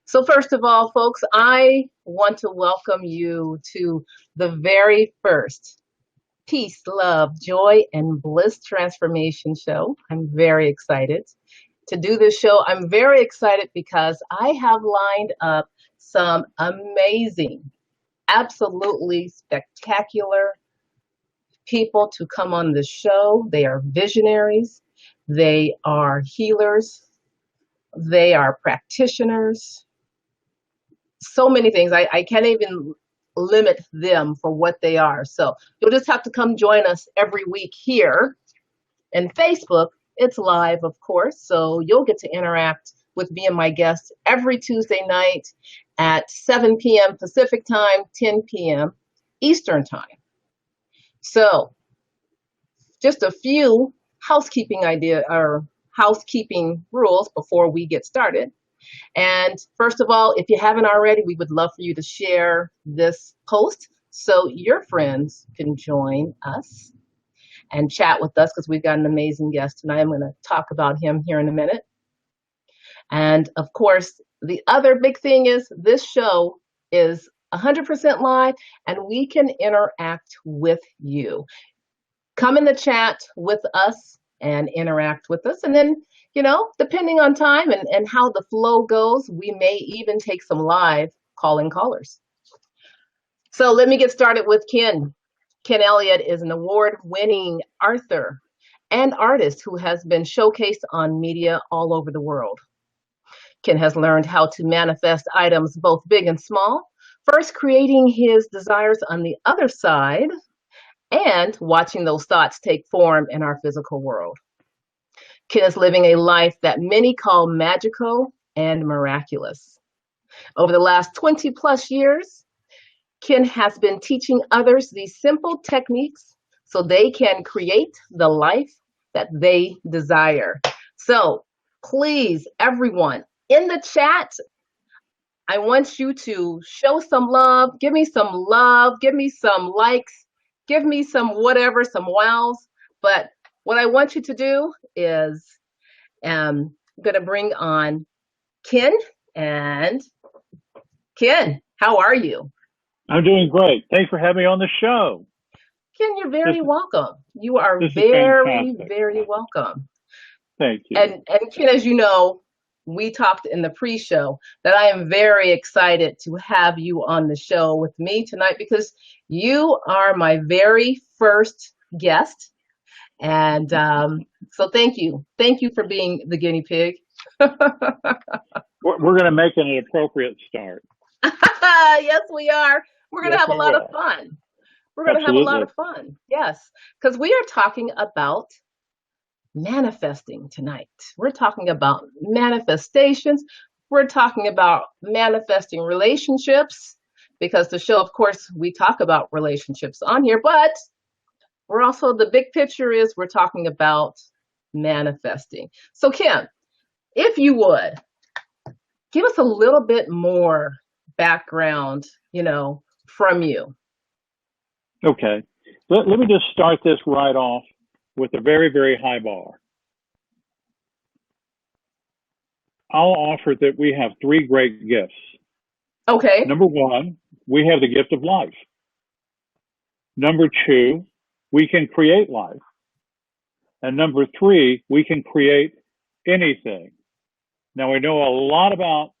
So, first of all, folks, I want to welcome you to the very first Peace, Love, Joy, and Bliss Transformation Show. I'm very excited to do this show. I'm very excited because I have lined up some amazing, absolutely spectacular people to come on the show. They are visionaries, they are healers, they are practitioners, so many things. I can't even limit them for what they are. So you'll just have to come join us every week here in Facebook. It's live, of course, so you'll get to interact with me and my guests every Tuesday night at 7 p.m. Pacific time, 10 p.m. Eastern time. So just a few housekeeping rules before we get started. And first of all, if you haven't already, we would love for you to share this post so your friends can join us and chat with us, because we've got an amazing guest tonight. I'm going to talk about him here in a minute. And of course, the other big thing is this show is 100% live and we can interact with you. Come in the chat with us and interact with us. And then, depending on time and how the flow goes, we may even take some live call-in callers. So let me get started with Ken. Ken Elliott is an award-winning author and artist who has been showcased on media all over the world. Ken has learned how to manifest items both big and small, first creating his desires on the other side and watching those thoughts take form in our physical world. Ken is living a life that many call magical and miraculous. Over the last 20 plus years, Ken has been teaching others these simple techniques so they can create the life that they desire. So please, everyone in the chat, I want you to show some love, give me some likes, give me some whatever, some wows. But what I want you to do is I'm going to bring on Ken. And Ken, how are you? I'm doing great. Thanks for having me on the show. Ken, you're very welcome. You are very, very welcome. Thank you. And Ken, as you know, we talked in the pre-show that I am very excited to have you on the show with me tonight because you are my very first guest. And so thank you. Thank you for being the guinea pig. We're going to make an appropriate start. Yes, we are. We're going to have a lot of fun. We're going to have a lot of fun. Yes, because we are talking about manifesting tonight. We're talking about manifestations. We're talking about manifesting relationships because the show, of course, we talk about relationships on here, but we're also, the big picture is we're talking about manifesting. So Kim, if you would, give us a little bit more background, from you. Okay. Let me just start this right off with a very, very high bar. I'll offer that we have three great gifts. Okay. Number one, we have the gift of life. Number two, we can create life. And number three, we can create anything. Now, we know a lot about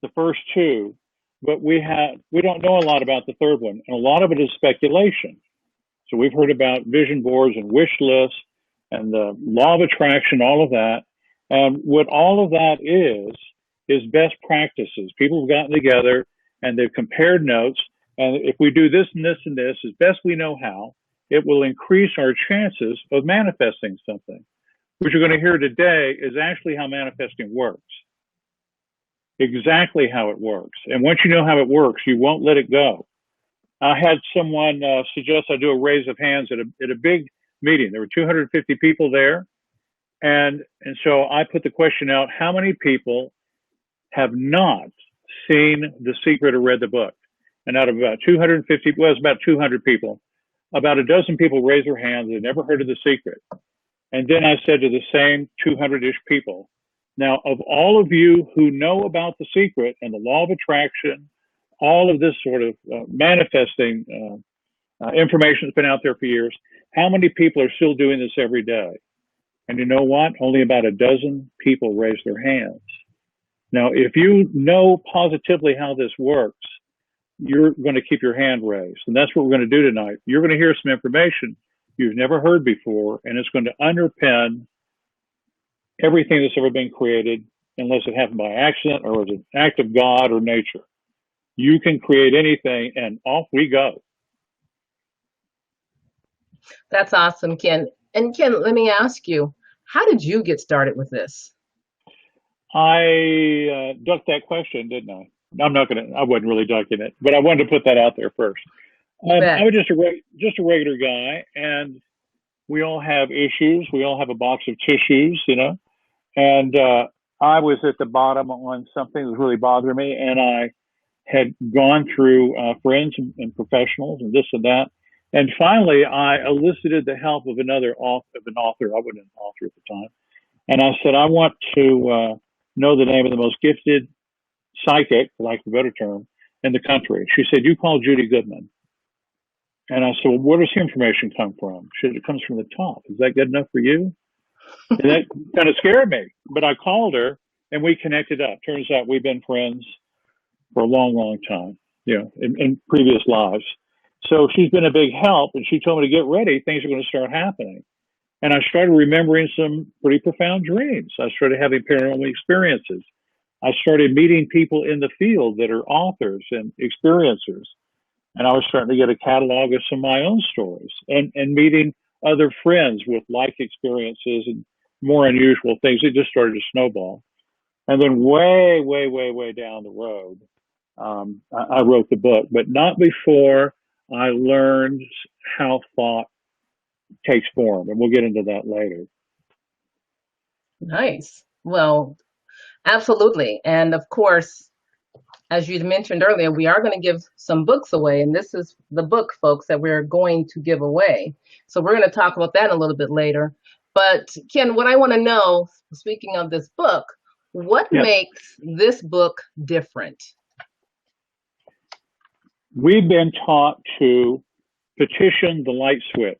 the first two, but we don't know a lot about the third one. And a lot of it is speculation. So we've heard about vision boards and wish lists and the law of attraction, all of that. And what all of that is best practices. People have gotten together and they've compared notes. And if we do this and this and this as best we know how, it will increase our chances of manifesting something. What you're going to hear today is actually how manifesting works. Exactly how it works. And once you know how it works, you won't let it go. I had someone suggest I do a raise of hands at a big meeting. There were 250 people there. And so I put the question out, how many people have not seen The Secret or read the book? And out of about 250, well, it's about 200 people, about a dozen people raised their hands. They never heard of The Secret. And then I said to the same 200-ish people, Now, of all of you who know about The Secret and the law of attraction, all of this sort of manifesting information that's been out there for years, how many people are still doing this every day? And you know what? Only about a dozen people raise their hands. Now, if you know positively how this works, you're going to keep your hand raised. And that's what we're going to do tonight. You're going to hear some information you've never heard before, and it's going to underpin everything that's ever been created, unless it happened by accident or was an act of God or nature. You can create anything, and off we go. That's awesome, Ken. And Ken, let me ask you, how did you get started with this? I ducked that question, didn't I? I wasn't really ducking it, but I wanted to put that out there first. I was just a regular guy, and we all have issues. We all have a box of tissues, you know. And I was at the bottom on something that was really bothering me, and I had gone through friends and professionals and this and that. And finally, I elicited the help of an author. I wasn't an author at the time. And I said, I want to know the name of the most gifted psychic, for lack of a better term, in the country. She said, you call Judy Goodman. And I said, well, where does the information come from? She said, it comes from the top. Is that good enough for you? And that kind of scared me. But I called her, and we connected up. Turns out we've been friends for a long, long time, you know, in previous lives. So she's been a big help, and she told me to get ready. Things are going to start happening. And I started remembering some pretty profound dreams. I started having paranormal experiences. I started meeting people in the field that are authors and experiencers. And I was starting to get a catalog of some of my own stories and meeting other friends with like experiences and more unusual things. It just started to snowball. And then way, way, way, way down the road, I wrote the book, but not before I learned how thought takes form. And we'll get into that later. Nice. Well, absolutely. And of course, as you mentioned earlier, we are going to give some books away. And this is the book, folks, that we're going to give away. So we're going to talk about that a little bit later. But Ken, what I want to know, speaking of this book, what makes this book different? We've been taught to petition the light switch.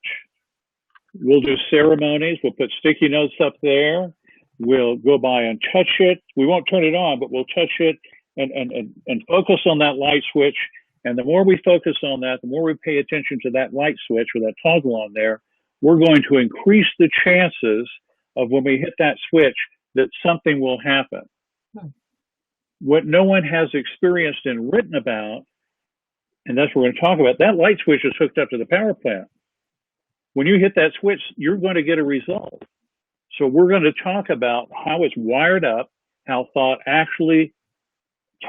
We'll do ceremonies. We'll put sticky notes up there. We'll go by and touch it. We won't turn it on, but we'll touch it and focus on that light switch. And the more we focus on that, the more we pay attention to that light switch or that toggle on there, we're going to increase the chances of when we hit that switch that something will happen. What no one has experienced and written about, and that's what we're going to talk about, that light switch is hooked up to the power plant. When you hit that switch, you're going to get a result. So we're going to talk about how it's wired up, how thought actually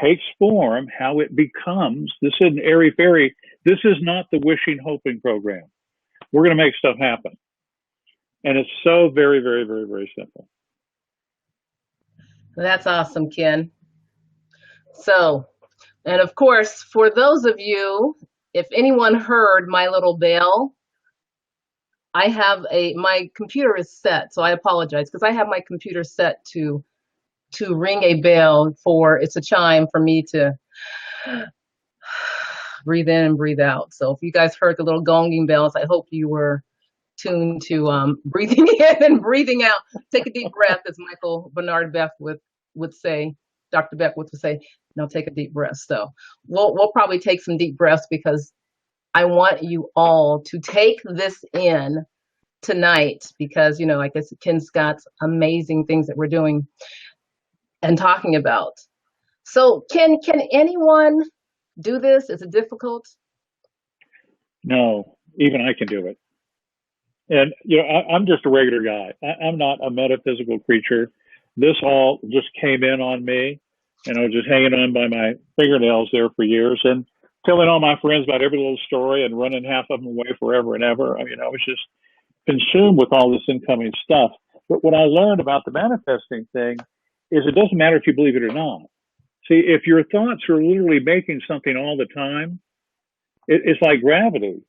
takes form, how it becomes. This isn't airy-fairy. This is not the wishing, hoping program. We're going to make stuff happen. And it's so very, very, very, very simple. That's awesome, Ken. So, and of course, for those of you, if anyone heard my little bell, I have my computer is set, so I apologize because I have my computer set to ring a bell it's a chime for me to breathe in and breathe out. So if you guys heard the little gonging bells, I hope you were tuned to breathing in and breathing out. Take a deep breath, as Michael Bernard Beck would say, Dr. Beck would say, take a deep breath. So we'll probably take some deep breaths because I want you all to take this in tonight because, I guess Ken Scott's amazing things that we're doing and talking about. So can anyone do this? Is it difficult? No, even I can do it. And, I'm just a regular guy. I'm not a metaphysical creature. This all just came in on me, and I was just hanging on by my fingernails there for years and telling all my friends about every little story and running half of them away forever and ever. I was just consumed with all this incoming stuff. But what I learned about the manifesting thing is it doesn't matter if you believe it or not. See, if your thoughts are literally making something all the time, it's like gravity.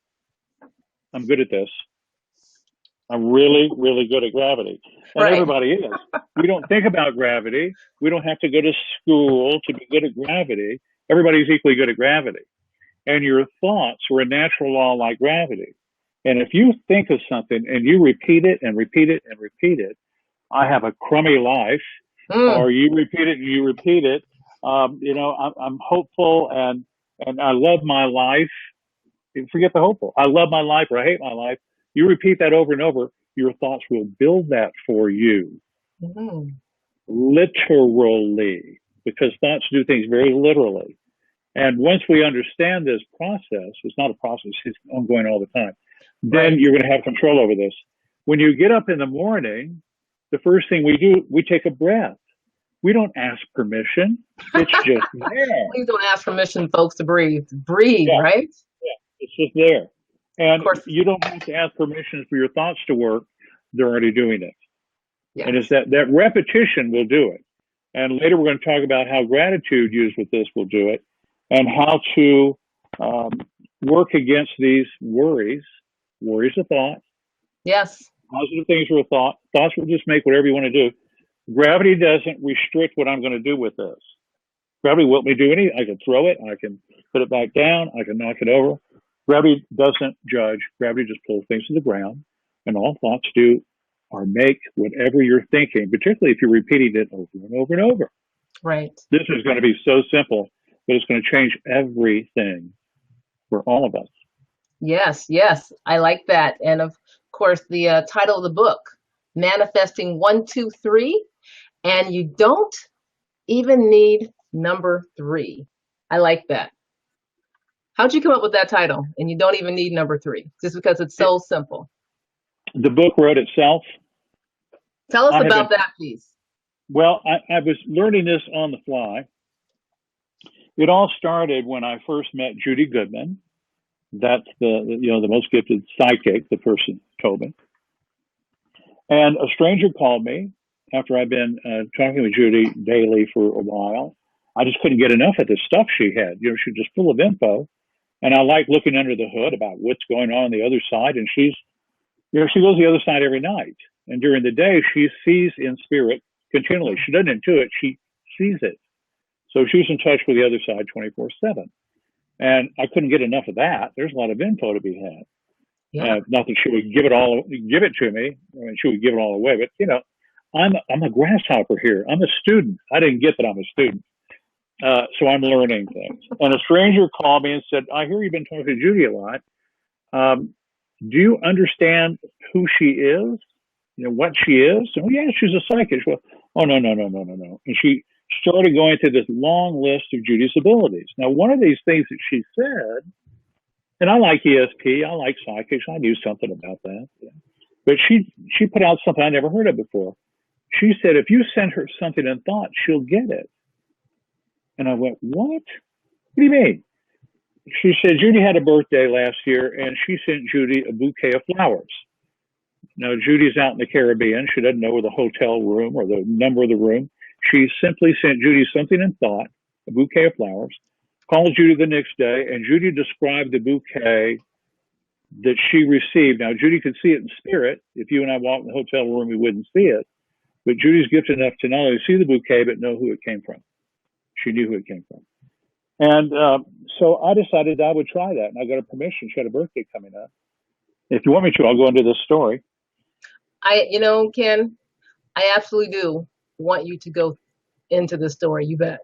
I'm good at this. I'm really, really good at gravity. And Right. everybody is. We don't think about gravity. We don't have to go to school to be good at gravity. Everybody's equally good at gravity. And your thoughts are a natural law like gravity. And if you think of something and you repeat it and repeat it and repeat it, I have a crummy life, Mm. or you repeat it and you repeat it. I'm hopeful and I love my life. Forget the hopeful. I love my life or I hate my life. You repeat that over and over, your thoughts will build that for you. Mm-hmm. Literally, because thoughts do things very literally. And once we understand this process, it's not a process, it's ongoing all the time, then Right. you're going to have control over this. When you get up in the morning, the first thing we do, we take a breath. We don't ask permission. It's just there. Please don't ask permission, folks, to breathe. Breathe, Yeah, right? yeah, it's just there. Of And course. you don't have to ask permission for your thoughts to work. They're already doing it. And it's Yes. that repetition will do it. And later we're going to talk about how gratitude used with this will do it and how to um, work against these worries. Worries are thought. Yes. Positive things are a thought. Thoughts will just make whatever you want to do. Gravity doesn't restrict what I'm going to do with this. Gravity won't let me do anything. I can throw it. I can put it back down. I can knock it over. Gravity doesn't judge. Gravity just pulls things to the ground. And all thoughts do are make whatever you're thinking, particularly if you're repeating it over and over and over. Right. This is going to be so simple, but it's going to change everything for all of us. Yes. Yes. I like that. And of course, the title of the book, Manifesting 1, 2, 3, and you don't even need number 3. I like that. How'd you come up with that title? And you don't even need number 3, just because it's so simple. The book wrote itself. Tell us I about that, please. Well, I was learning this on the fly. It all started when I first met Judy Goodman. That's the most gifted psychic, the person told me. And a stranger called me after I'd been talking with Judy daily for a while. I just couldn't get enough of the stuff she had. She was just full of info. And I like looking under the hood about what's going on the other side. And she goes the other side every night. And during the day, she sees in spirit continually. She doesn't intuit, she sees it. So she's in touch with the other side 24/7. And I couldn't get enough of that. There's a lot of info to be had. Yeah. Not that she would give it to me. I mean, she would give it all away. But I'm a grasshopper here. I'm a student. I didn't get that I'm a student. So I'm learning things. And a stranger called me and said, "I hear you've been talking to Judy a lot. Do you understand who she is? What she is?" And, "Yeah, she's a psychic." Well, "Oh, no. And she started going through this long list of Judy's abilities. Now, one of these things that she said, and I like ESP, I like psychics, I knew something about that. Yeah. But she put out something I never heard of before. She said, if you send her something in thought, she'll get it. And I went, what? What do you mean? She said, Judy had a birthday last year, and she sent Judy a bouquet of flowers. Now, Judy's out in the Caribbean. She doesn't know the hotel room or the number of the room. She simply sent Judy something in thought, a bouquet of flowers, called Judy the next day, and Judy described the bouquet that she received. Now, Judy could see it in spirit. If you and I walked in the hotel room, we wouldn't see it. But Judy's gifted enough to not only see the bouquet, but know who it came from. She knew who it came from. And so I decided I would try that. And I got her permission. She had a birthday coming up. If you want me to, I'll go into this story. Ken, I absolutely do want you to go into the story. You bet.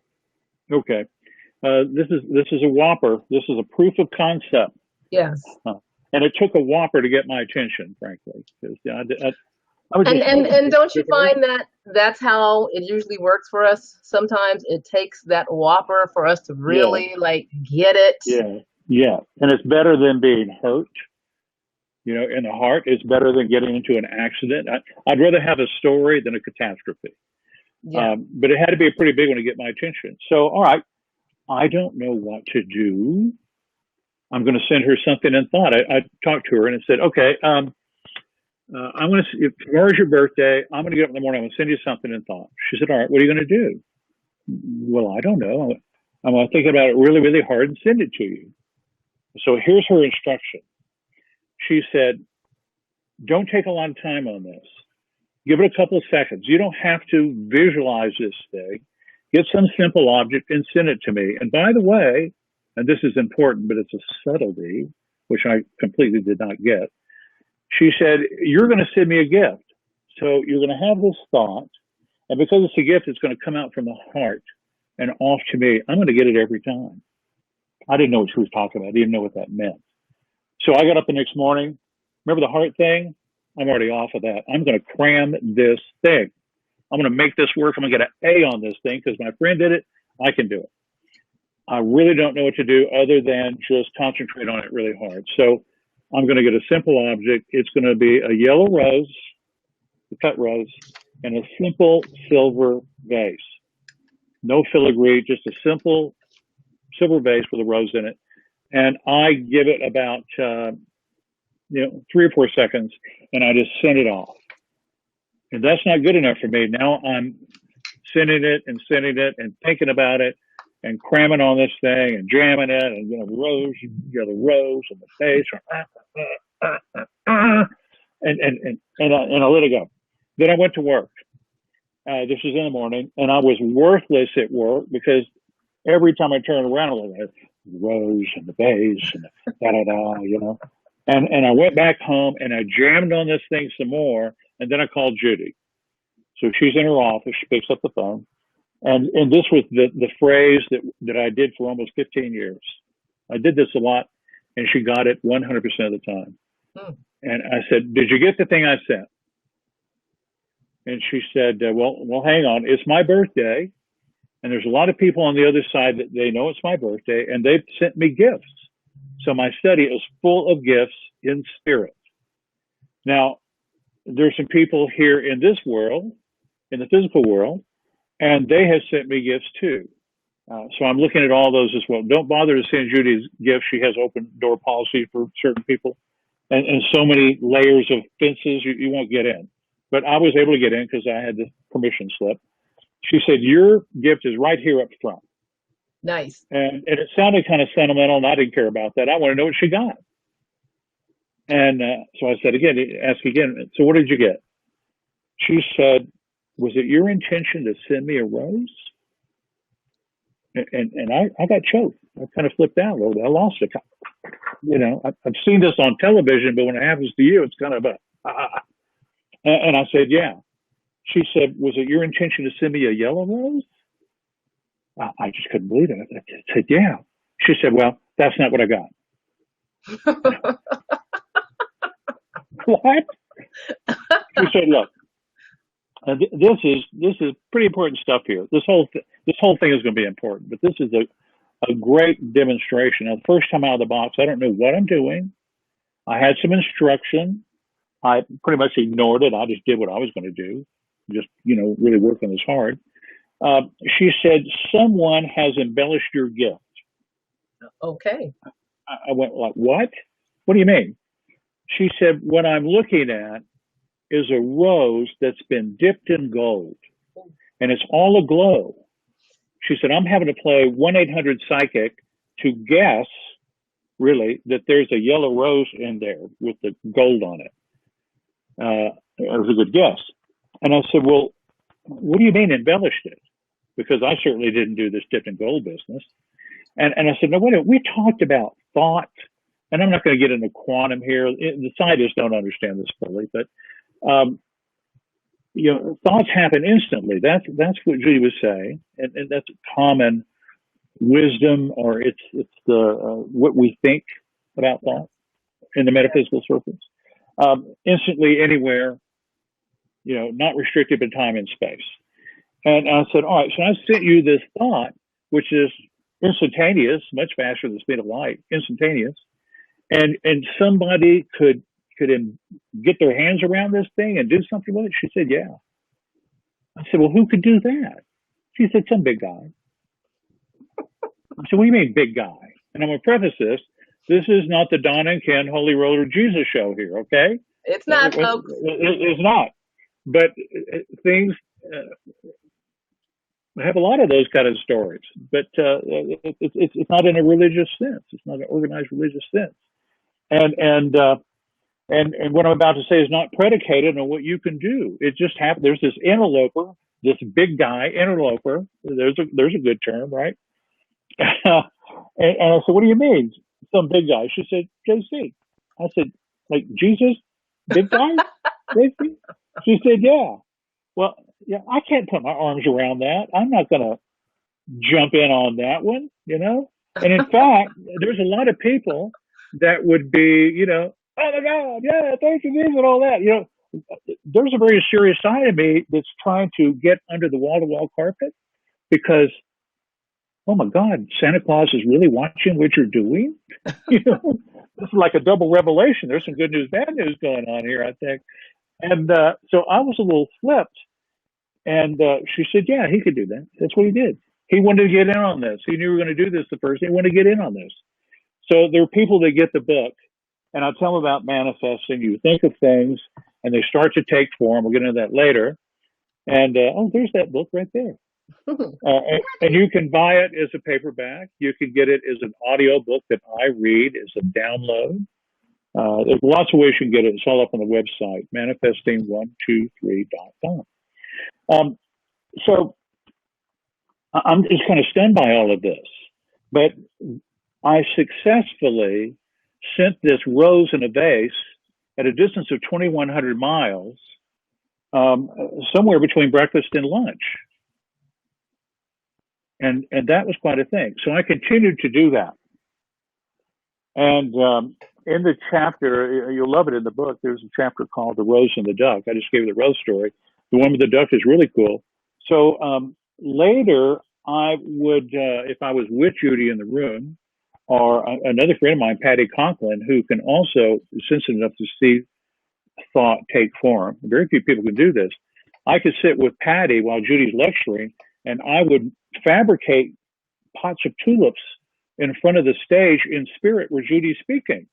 Okay. This is a whopper. This is a proof of concept. Yes. And it took a whopper to get my attention, frankly. And don't you find that that's how it usually works for us? Sometimes it takes that whopper for us to really get it. Yeah. And it's better than being hurt. In the heart, it's better than getting into an accident. I'd rather have a story than a catastrophe. Yeah. But it had to be a pretty big one to get my attention. So, all right, I don't know what to do. I'm going to send her something in thought. I talked to her and I said, okay, I'm going to, if tomorrow's your birthday, I'm going to get up in the morning. I'm going to send you something in thought. She said, all right, what are you going to do? Well, I don't know. I'm going to think about it really, really hard and send it to you. So here's her instruction. She said, Don't take a lot of time on this. Give it a couple of seconds. You don't have to visualize this thing. Get some simple object and send it to me. And by the way, and this is important, but it's a subtlety, which I completely did not get. She said, you're going to send me a gift. So you're going to have this thought. And because it's a gift, it's going to come out from the heart and off to me. I'm going to get it every time. I didn't know what she was talking about. I didn't know what that meant. So I got up the next morning. Remember the heart thing? I'm already off of that. I'm going to cram this thing. I'm going to make this work. I'm going to get an A on this thing because my friend did it. I can do it. I really don't know what to do other than just concentrate on it really hard. So I'm going to get a simple object. It's going to be a yellow rose, a cut rose, and a simple silver vase. No filigree, just a simple silver vase with a rose in it. And I give it about 3 or 4 seconds, and I just send it off. And that's not good enough for me. Now I'm sending it and thinking about it and cramming on this thing and jamming it and the rose and the face and I let it go. Then I went to work. This was in the morning, and I was worthless at work because every time I turned around, I was like, the rose and the vase and the da-da-da. And I went back home and I jammed on this thing some more, and then I called Judy. So she's in her office, she picks up the phone. And this was the phrase that I did for almost 15 years. I did this a lot, and she got it 100% of the time. And I said, did you get the thing I sent? And she said, well, hang on. It's my birthday, and there's a lot of people on the other side that they know it's my birthday, and they've sent me gifts. So my study is full of gifts in spirit. Now, there's some people here in this world, in the physical world, and they have sent me gifts too. So I'm looking at all those as well. Don't bother to send Judy's gifts. She has open door policy for certain people, and so many layers of fences you won't get in. But I was able to get in because I had the permission slip. She said, your gift is right here up front. Nice. And it sounded kind of sentimental, and I didn't care about that. I want to know what she got. And so I said ask again, so what did you get? She said, was it your intention to send me a rose? And I got choked. I kind of flipped out a little bit. I lost it. I've seen this on television, but when it happens to you, it's kind of and I said, yeah. She said, was it your intention to send me a yellow rose? I just couldn't believe it. I said, yeah. She said, well, that's not what I got. What? She said, look, this is pretty important stuff here. This whole thing is going to be important, but this is a great demonstration. Now, the first time out of the box, I don't know what I'm doing. I had some instruction. I pretty much ignored it. I just did what I was going to do, just, really working this hard. She said, someone has embellished your gift. Okay. I went like, what? What do you mean? She said, what I'm looking at is a rose that's been dipped in gold, and it's all aglow. She said, I'm having to play 1-800-PSYCHIC to guess, really, that there's a yellow rose in there with the gold on it. It was a good guess. And I said, well, what do you mean embellished it? Because I certainly didn't do this dipped in gold business. And I said, no, wait a minute. We talked about thought, and I'm not going to get into quantum here. The scientists don't understand this fully, but thoughts happen instantly. That's what Judy was saying, and that's common wisdom, or it's the what we think about thought in the metaphysical circles. Instantly, anywhere, not restricted in time and space. And I said, all right, so I sent you this thought, which is instantaneous, much faster than the speed of light, instantaneous, and somebody could get their hands around this thing and do something with it. She said, yeah. I said, well, who could do that? She said, some big guy. I said, what do you mean, big guy? And I'm going to preface this. This is not the Donna and Ken Holy Roller Jesus show here, okay? It's not, folks. It's not. But things have a lot of those kind of stories. But it's not in a religious sense. It's not an organized religious sense. And And what I'm about to say is not predicated on what you can do. It just happened. There's this interloper, this big guy interloper. There's a good term, right? And I said, what do you mean? Some big guy. She said, JC. I said, like Jesus, big guy, JC? She said, yeah. Well, yeah, I can't put my arms around that. I'm not going to jump in on that one, you know? And in fact, there's a lot of people that would be, oh my God, yeah, thank you, Jesus, and all that. There's a very serious side of me that's trying to get under the wall to wall carpet because, oh my God, Santa Claus is really watching what you're doing. This is like a double revelation. There's some good news, bad news going on here, I think. And so I was a little flipped. And she said, yeah, he could do that. That's what he did. He wanted to get in on this. He knew we were going to do this the first day. He wanted to get in on this. So there are people that get the book, and I tell them about manifesting. You think of things, and they start to take form. We'll get into that later. And, there's that book right there. And you can buy it as a paperback. You can get it as an audio book that I read as a download. There's lots of ways you can get it. It's all up on the website, manifesting123.com. So I'm just kind of stunned by all of this, but I successfully sent this rose in a vase at a distance of 2,100 miles, somewhere between breakfast and lunch. And that was quite a thing. So I continued to do that. And in the chapter, you'll love it in the book, there's a chapter called The Rose and the Duck. I just gave you the rose story. The one with the duck is really cool. So later, I would, if I was with Judy in the room, or another friend of mine, Patty Conklin, who can also is sensitive enough to see thought take form. Very few people can do this. I could sit with Patty while Judy's lecturing, and I would fabricate pots of tulips in front of the stage in spirit where Judy's speaking.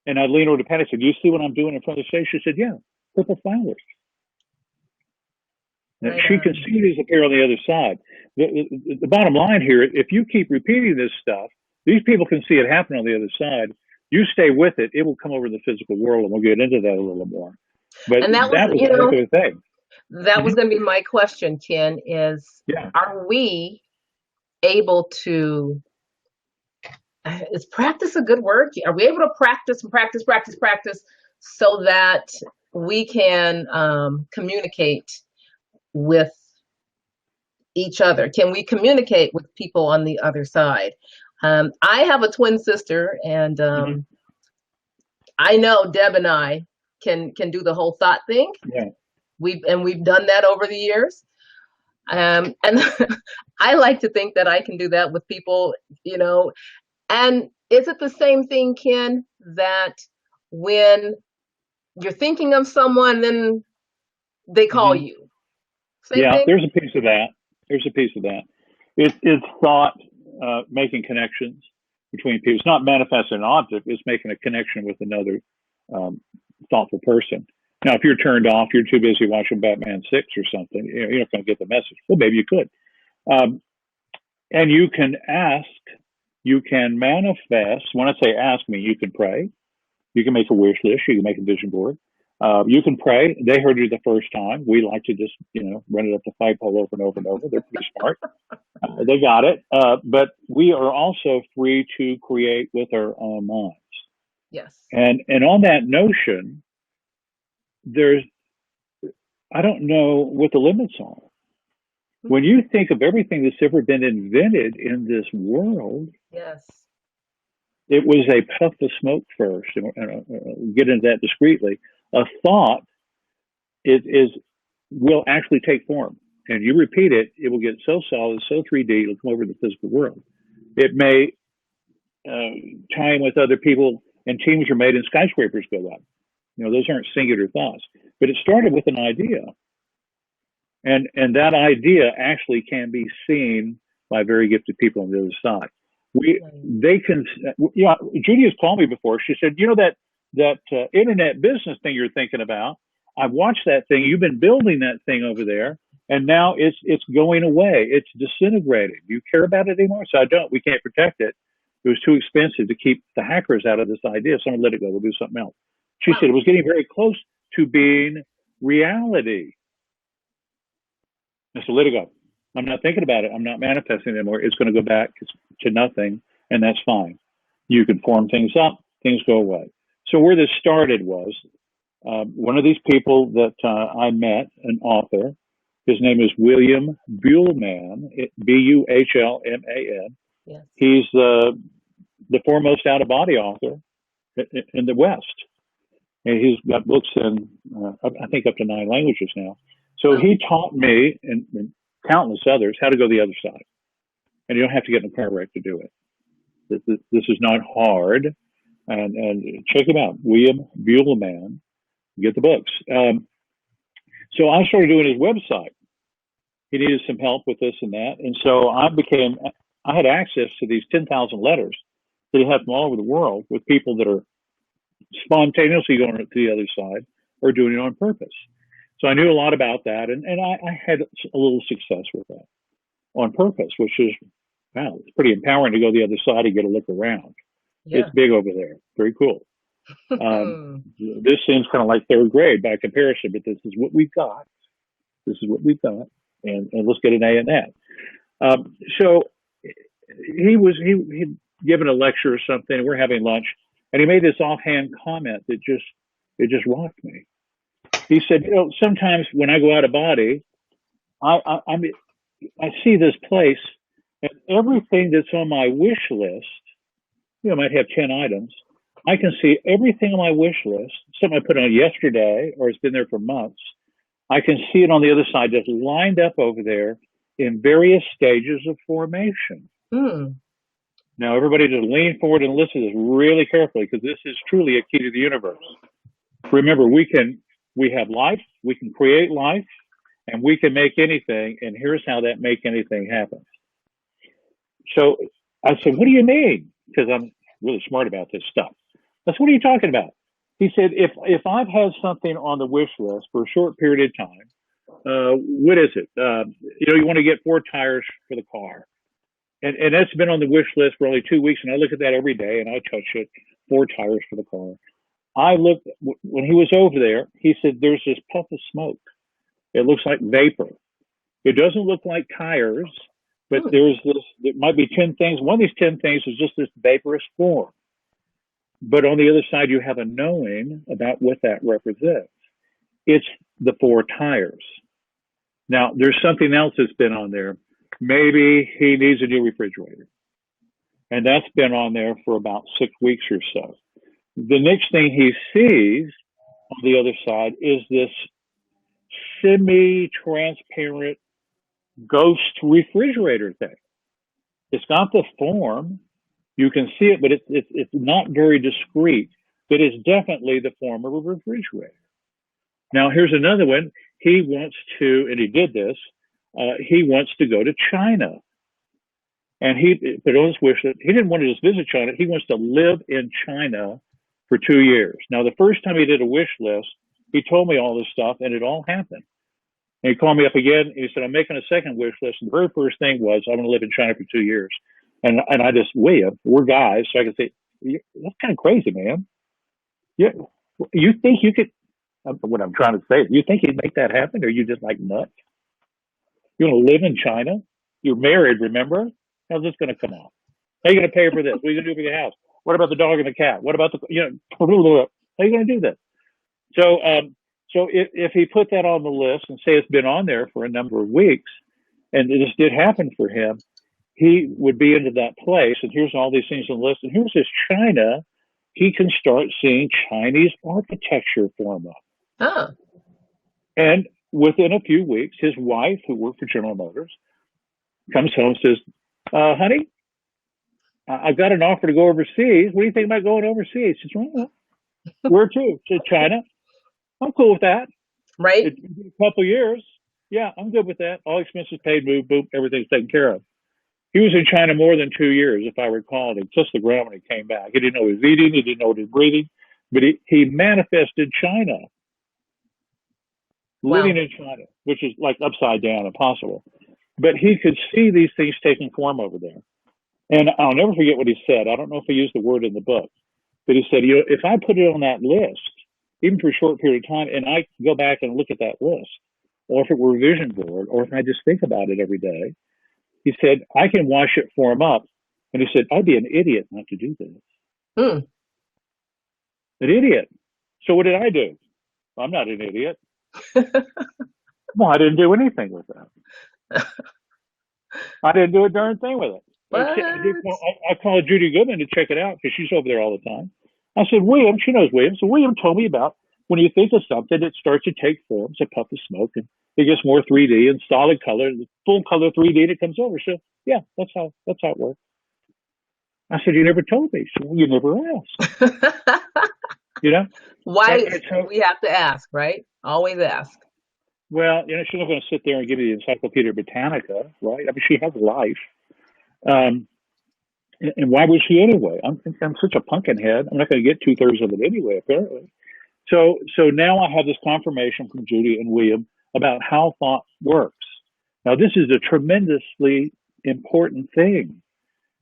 And I'd lean over to Patty and say, do you see what I'm doing in front of the stage? She said, yeah, purple flowers. Right. She can see these appear on the other side. The bottom line here, if you keep repeating this stuff, these people can see it happen on the other side. You stay with it, it will come over the physical world, and we'll get into that a little more. But that was the other thing. That was going to be my question, Ken, are we able to, is practice a good word? Are we able to practice so that we can communicate with each other? Can we communicate with people on the other side? I have a twin sister, and I know Deb and I can do the whole thought thing. Yeah. We've done that over the years. And I like to think that I can do that with people, and is it the same thing, Ken, that when you're thinking of someone, then they call you? Same thing? There's a piece of that. It's thought, making connections between people. It's not manifesting an object. It's making a connection with another thoughtful person. Now, if you're turned off, you're too busy watching Batman 6 or something, you're not going to get the message. Well, maybe you could. And you can ask, you can manifest. When I say ask me, you can pray. You can make a wish list. You can make a vision board. You can pray. They heard you the first time. We like to just, run it up the flagpole over and over and over. They're pretty smart. They got it. But we are also free to create with our own minds. Yes. And on that notion, I don't know what the limits are. When you think of everything that's ever been invented in this world, yes, it was a puff of smoke first. And get into that discreetly. A thought will actually take form. And you repeat it, it will get so solid, so 3D, it'll come over the physical world. It may tie in with other people, and teams are made and skyscrapers go up. Those aren't singular thoughts. But it started with an idea. And that idea actually can be seen by very gifted people on the other side. Judy has called me before. She said, that internet business thing you're thinking about, I've watched that thing. You've been building that thing over there, and now it's going away. It's disintegrating. Do you care about it anymore? So I don't. We can't protect it. It was too expensive to keep the hackers out of this idea. Someone let it go. We'll do something else. She said it was getting very close to being reality. I said, let it go. I'm not thinking about it. I'm not manifesting anymore. It's going to go back to nothing, and that's fine. You can form things up, things go away. So where this started was one of these people that I met, an author. His name is William Buhlman, Buhlman. Yes. He's the foremost out-of-body author in the West. And he's got books in, I think, up to 9 languages now. So he taught me and countless others how to go the other side. And you don't have to get in a car wreck to do it. This is not hard. And check him out, William Buhlman. Get the books. So I started doing his website. He needed some help with this and that. And so I had access to these 10,000 letters that he had from all over the world with people that are spontaneously going to the other side or doing it on purpose. So I knew a lot about that. And I had a little success with that on purpose, which is, wow, it's pretty empowering to go the other side and get a look around. Yeah. It's big over there. Very cool. This seems kind of like 3rd grade by comparison, but this is what we've got. This is what we've got. And let's get an A in that. So he'd given a lecture or something, and we're having lunch, and he made this offhand comment that just rocked me. He said, sometimes when I go out of body, I see this place, and everything that's on my wish list, I might have 10 items. I can see everything on my wish list, something I put on yesterday, or it's been there for months. I can see it on the other side, just lined up over there in various stages of formation. Now, everybody just lean forward and listen to this really carefully, because this is truly a key to the universe. Remember, we have life, we can create life, and we can make anything, and here's how that make anything happens. So I said, what do you mean? Because I'm really smart about this stuff. I said, what are you talking about? He said, if I've had something on the wish list for a short period of time, what is it? You want to get 4 tires for the car. And that's been on the wish list for only 2 weeks, and I look at that every day, and I touch it, 4 tires for the car. I looked, when he was over there, he said, there's this puff of smoke. It looks like vapor. It doesn't look like tires, but there's this, it might be 10 things. One of these 10 things is just this vaporous form. But on the other side, you have a knowing about what that represents. It's the 4 tires. Now, there's something else that's been on there. Maybe he needs a new refrigerator. And that's been on there for about 6 weeks or so. The next thing he sees on the other side is this semi-transparent ghost refrigerator thing. It's got the form. You can see it, but it's not very discreet. But it's definitely the form of a refrigerator. Now, here's another one. He wants to, and he did this, he wants to go to China. And he put on his wish list. He didn't want to just visit China. He wants to live in China for 2 years. Now, the first time he did a wish list, he told me all this stuff, and it all happened. And he called me up again, and he said, I'm making a second wish list. And the very first thing was, I'm going to live in China for 2 years. And I just, we're guys, so I can say, that's kind of crazy, man. Yeah, you think you could, what I'm trying to say, you think you'd make that happen, or you just like nuts? You're going to live in China? You're married, remember? How's this going to come out? How are you going to pay for this? What are you going to do for your house? What about the dog and the cat? What about the, how are you going to do this? So if he put that on the list and say it's been on there for a number of weeks, and this did happen for him, he would be into that place, and here's all these things on the list, and here's this China. He can start seeing Chinese architecture form up. Oh. And within a few weeks, his wife, who worked for General Motors, comes home and says, honey, I've got an offer to go overseas. What do you think about going overseas? She says, well, where to? She said, China. I'm cool with that. Right. It's a couple years. Yeah, I'm good with that. All expenses paid, move, boom, everything's taken care of. He was in China more than 2 years, if I recall. He kissed the ground when he came back. He didn't know he was eating. He didn't know he was breathing. But he manifested China. Wow. Living in China, which is like upside down, impossible. But he could see these things taking form over there. And I'll never forget what he said. I don't know if he used the word in the book. But he said, if I put it on that list, even for a short period of time, and I go back and look at that list, or if it were a vision board, or if I just think about it every day, he said, I can wash it, form up. And he said, I'd be an idiot not to do this. Hmm. An idiot. So what did I do? I'm not an idiot. Well, I didn't do anything with that. I didn't do a darn thing with it. What? I called Judy Goodman to check it out because she's over there all the time. I said, William, she knows William. So William told me about when you think of something, it starts to take forms, a puff of smoke, and it gets more 3D and solid color, full color 3D, and it comes over. So yeah, that's how it works. I said, you never told me. So you never asked. You know? Why we have to ask, right? Always ask. Well, she's not going to sit there and give you the Encyclopedia Britannica, right? I mean, she has a life. And why was she anyway? I'm such a pumpkin head. I'm not going to get 2/3 of it anyway, apparently. So now I have this confirmation from Judy and William about how thought works. Now, this is a tremendously important thing.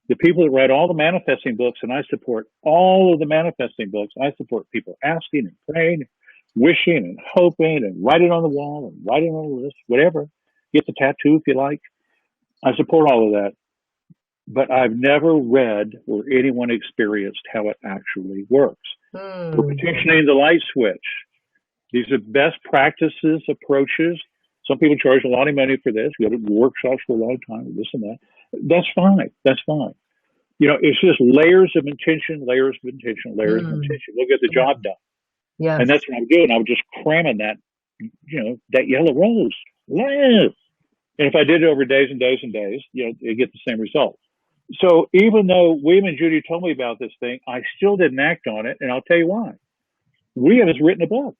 The people that write all the manifesting books, and I support all of the manifesting books, I support people asking and praying, wishing and hoping and writing on the wall and writing on the list, whatever. Get the tattoo if you like. I support all of that. But I've never read or anyone experienced how it actually works. We're petitioning the light switch. These are best practices, approaches. Some people charge a lot of money for this. We go to workshops for a long time, this and that. That's fine. That's fine. It's just layers of intention, layers of intention, layers of intention. We'll get the job done. Yes. And that's what I'm doing. I was just cramming that, that yellow rose. Yes. And if I did it over days and days and days, you get the same result. So even though William and Judy told me about this thing, I still didn't act on it. And I'll tell you why. William has written a book.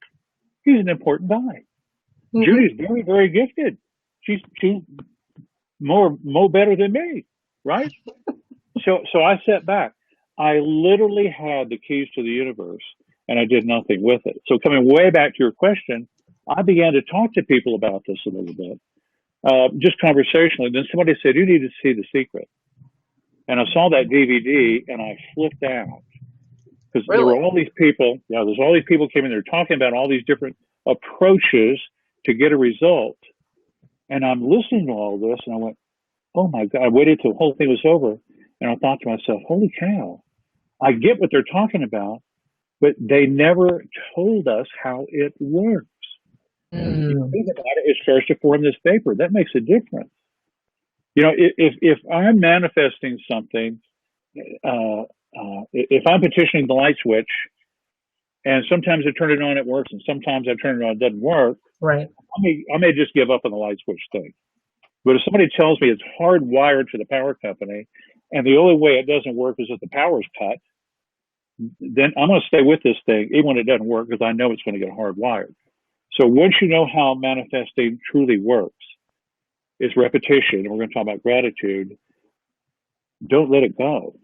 He's an important guy. Judy's very, very gifted. She's more better than me, right? So I sat back. I literally had the keys to the universe, and I did nothing with it. So coming way back to your question, I began to talk to people about this a little bit, just conversationally. Then somebody said, you need to see The Secret. And I saw that DVD, and I flipped out. Because there were all these people, there's all these people came in there talking about all these different approaches to get a result. And I'm listening to all this, and I went, oh my God, I waited till the whole thing was over. And I thought to myself, holy cow, I get what they're talking about, but they never told us how it works. You think about it, it starts to form this vapor. That makes a difference. If I'm manifesting something, if I'm petitioning the light switch, and sometimes I turn it on, it works, and sometimes I turn it on, it doesn't work. Right. I may just give up on the light switch thing. But if somebody tells me it's hardwired to the power company, and the only way it doesn't work is if the power's cut, then I'm going to stay with this thing, even when it doesn't work, because I know it's going to get hardwired. So once you know how manifesting truly works, it's repetition, and we're going to talk about gratitude. Don't let it go.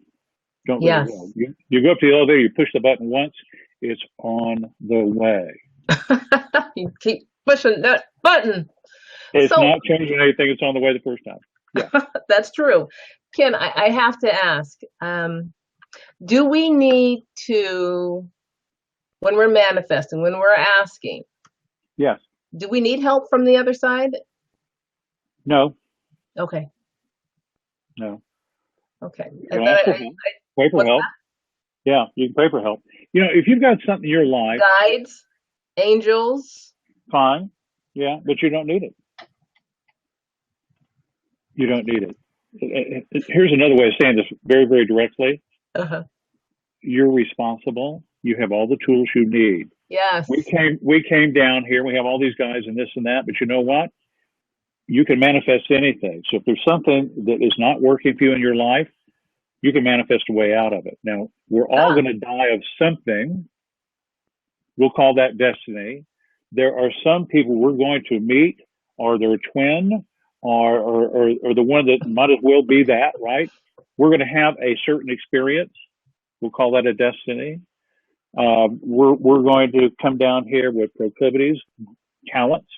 Don't let it go. You go up to the elevator, you push the button once, it's on the way. You keep pushing that button. It's not changing anything. It's on the way the first time. Yeah. That's true. Ken, I have to ask, do we need to, when we're manifesting, when we're asking, yes, do we need help from the other side? No. Okay. No. Okay. Pray for help. Yeah, you can pray for help. If you've got something in your life. Guides, angels. Fine. Yeah, but you don't need it. You don't need it. Here's another way of saying this very, very directly. You're responsible. You have all the tools you need. Yes. We came down here. We have all these guys and this and that, but you know what? You can manifest anything. So if there's something that is not working for you in your life, you can manifest a way out of it. Now, we're all going to die of something. We'll call that destiny. There are some people we're going to meet, or their twin, or the one that might as well be that, right? We're going to have a certain experience. We'll call that a destiny. We're going to come down here with proclivities, talents,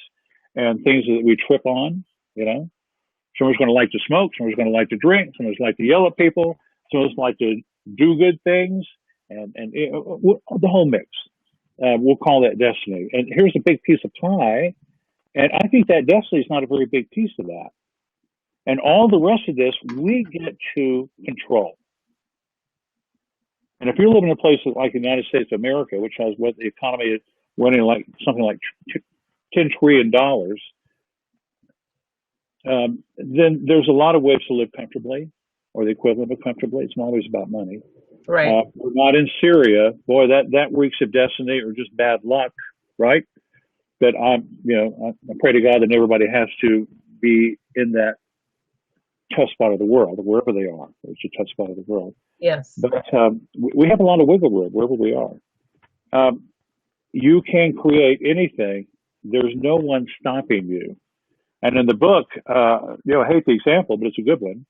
and things that we trip on, Someone's going to like to smoke, someone's going to like to drink, someone's like to yell at people, someone's like to do good things, and the whole mix. we'll call that destiny. And here's a big piece of pie. And I think that destiny is not a very big piece of that. And all the rest of this, we get to control. And if you're living in a place like the United States of America, which has what the economy is running like something like $10 trillion, then there's a lot of ways to live comfortably, or the equivalent of comfortably. It's not always about money. Right. We're not in Syria. Boy, that reeks of destiny or just bad luck, right? But I pray to God that everybody has to be in that tough spot of the world, wherever they are. It's a tough spot of the world. Yes. But we have a lot of wiggle room wherever we are. You can create anything. There's no one stopping you. And in the book, I hate the example, but it's a good one.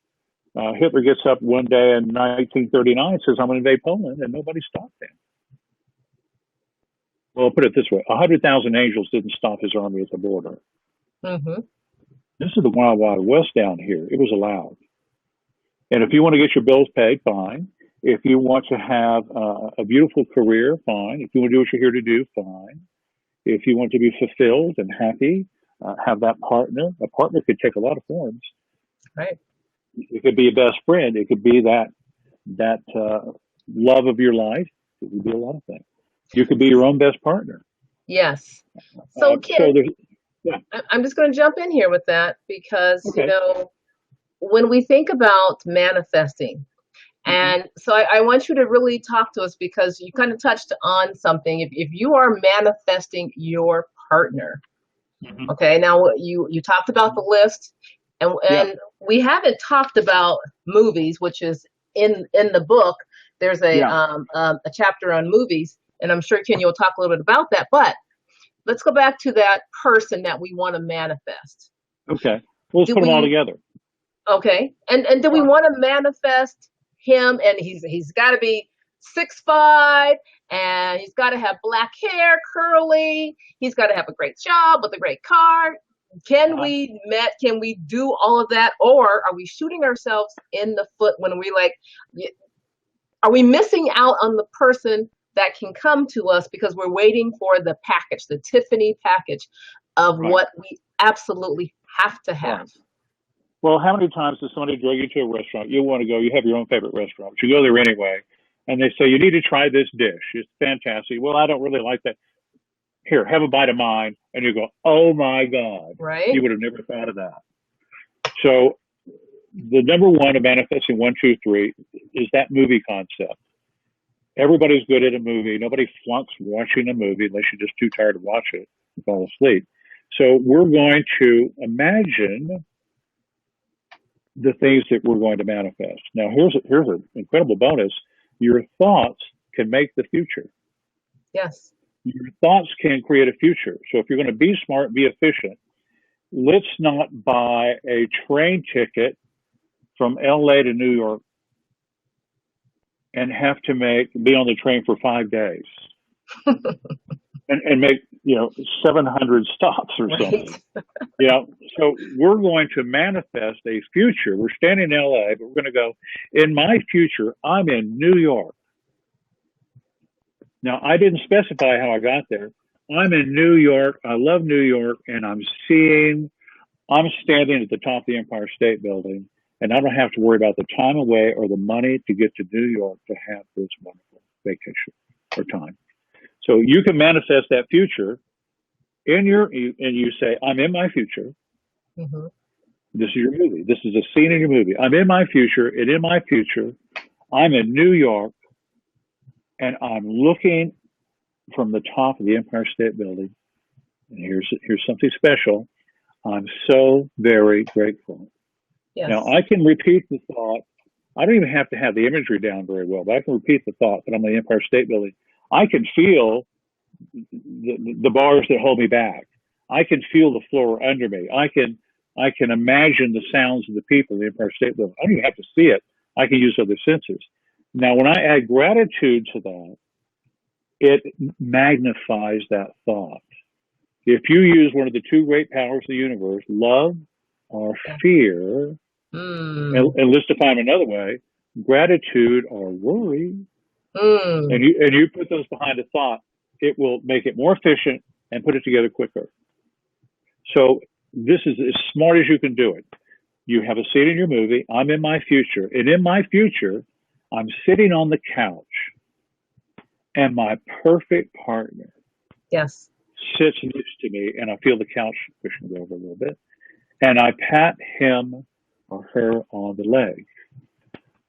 Hitler gets up one day in 1939 and says, I'm going to invade Poland, and nobody stopped him. Well, I'll put it this way. 100,000 angels didn't stop his army at the border. Mm-hmm. This is the Wild Wild West down here. It was allowed. And if you want to get your bills paid, fine. If you want to have a beautiful career, fine. If you want to do what you're here to do, fine. If you want to be fulfilled and happy, have that partner. A partner could take a lot of forms. Right. It could be a best friend. It could be that love of your life. It could be a lot of things. You could be your own best partner. Yes. So, Ken, yeah. I'm just going to jump in here with that because, Okay. When we think about manifesting, and so I want you to really talk to us because you kind of touched on something. If you are manifesting your partner, okay, now you talked about the list, and we haven't talked about movies, which is in the book. There's a chapter on movies, and I'm sure, Ken, you'll talk a little bit about that. But let's go back to that person that we want to manifest. Okay, let's put them all together. Okay, and do we want to manifest him? And he's got to be 6'5", and he's got to have black hair, curly. He's got to have a great job with a great car. Can we do all of that, or are we shooting ourselves in the foot when we are we missing out on the person that can come to us because we're waiting for the package, the Tiffany package of what we absolutely have to have? Right. Well, how many times does somebody drag you to a restaurant? You want to go, you have your own favorite restaurant, but you go there anyway, and they say, you need to try this dish. It's fantastic. Well, I don't really like that. Here, have a bite of mine. And you go, oh my God. Right. You would have never thought of that. So the number one of manifesting 1, 2, 3 is that movie concept. Everybody's good at a movie. Nobody flunks watching a movie unless you're just too tired to watch it and fall asleep. So we're going to imagine the things that we're going to manifest. Now, here's an incredible bonus. Your thoughts can make the future. Yes. Your thoughts can create a future. So if you're going to be smart, be efficient, let's not buy a train ticket from LA to New York and have to be on the train for 5 days and make 700 stops or something. So we're going to manifest a future. We're standing in LA, but we're going to go, in my future, I'm in New York. Now, I didn't specify how I got there. I'm in New York. I love New York, and I'm standing at the top of the Empire State Building, and I don't have to worry about the time away or the money to get to New York to have this wonderful vacation or time. So you can manifest that future and you say, I'm in my future. Mm-hmm. This is your movie. This is a scene in your movie. I'm in my future, and in my future, I'm in New York, and I'm looking from the top of the Empire State Building. And here's something special. I'm so very grateful. Yes. Now, I can repeat the thought. I don't even have to have the imagery down very well, but I can repeat the thought that I'm in the Empire State Building. I can feel the bars that hold me back. I can feel the floor under me. I can imagine the sounds of the people in the Empire State Building. I don't even have to see it. I can use other senses. Now, when I add gratitude to that, it magnifies that thought. If you use one of the two great powers of the universe, love or fear, and let's define another way, gratitude or worry, and you put those behind a thought, it will make it more efficient and put it together quicker. So this is as smart as you can do it. You have a seat in your movie. I'm in my future. And in my future, I'm sitting on the couch and my perfect partner Yes. sits next to me and I feel the couch pushing me over a little bit. And I pat him or her on the leg.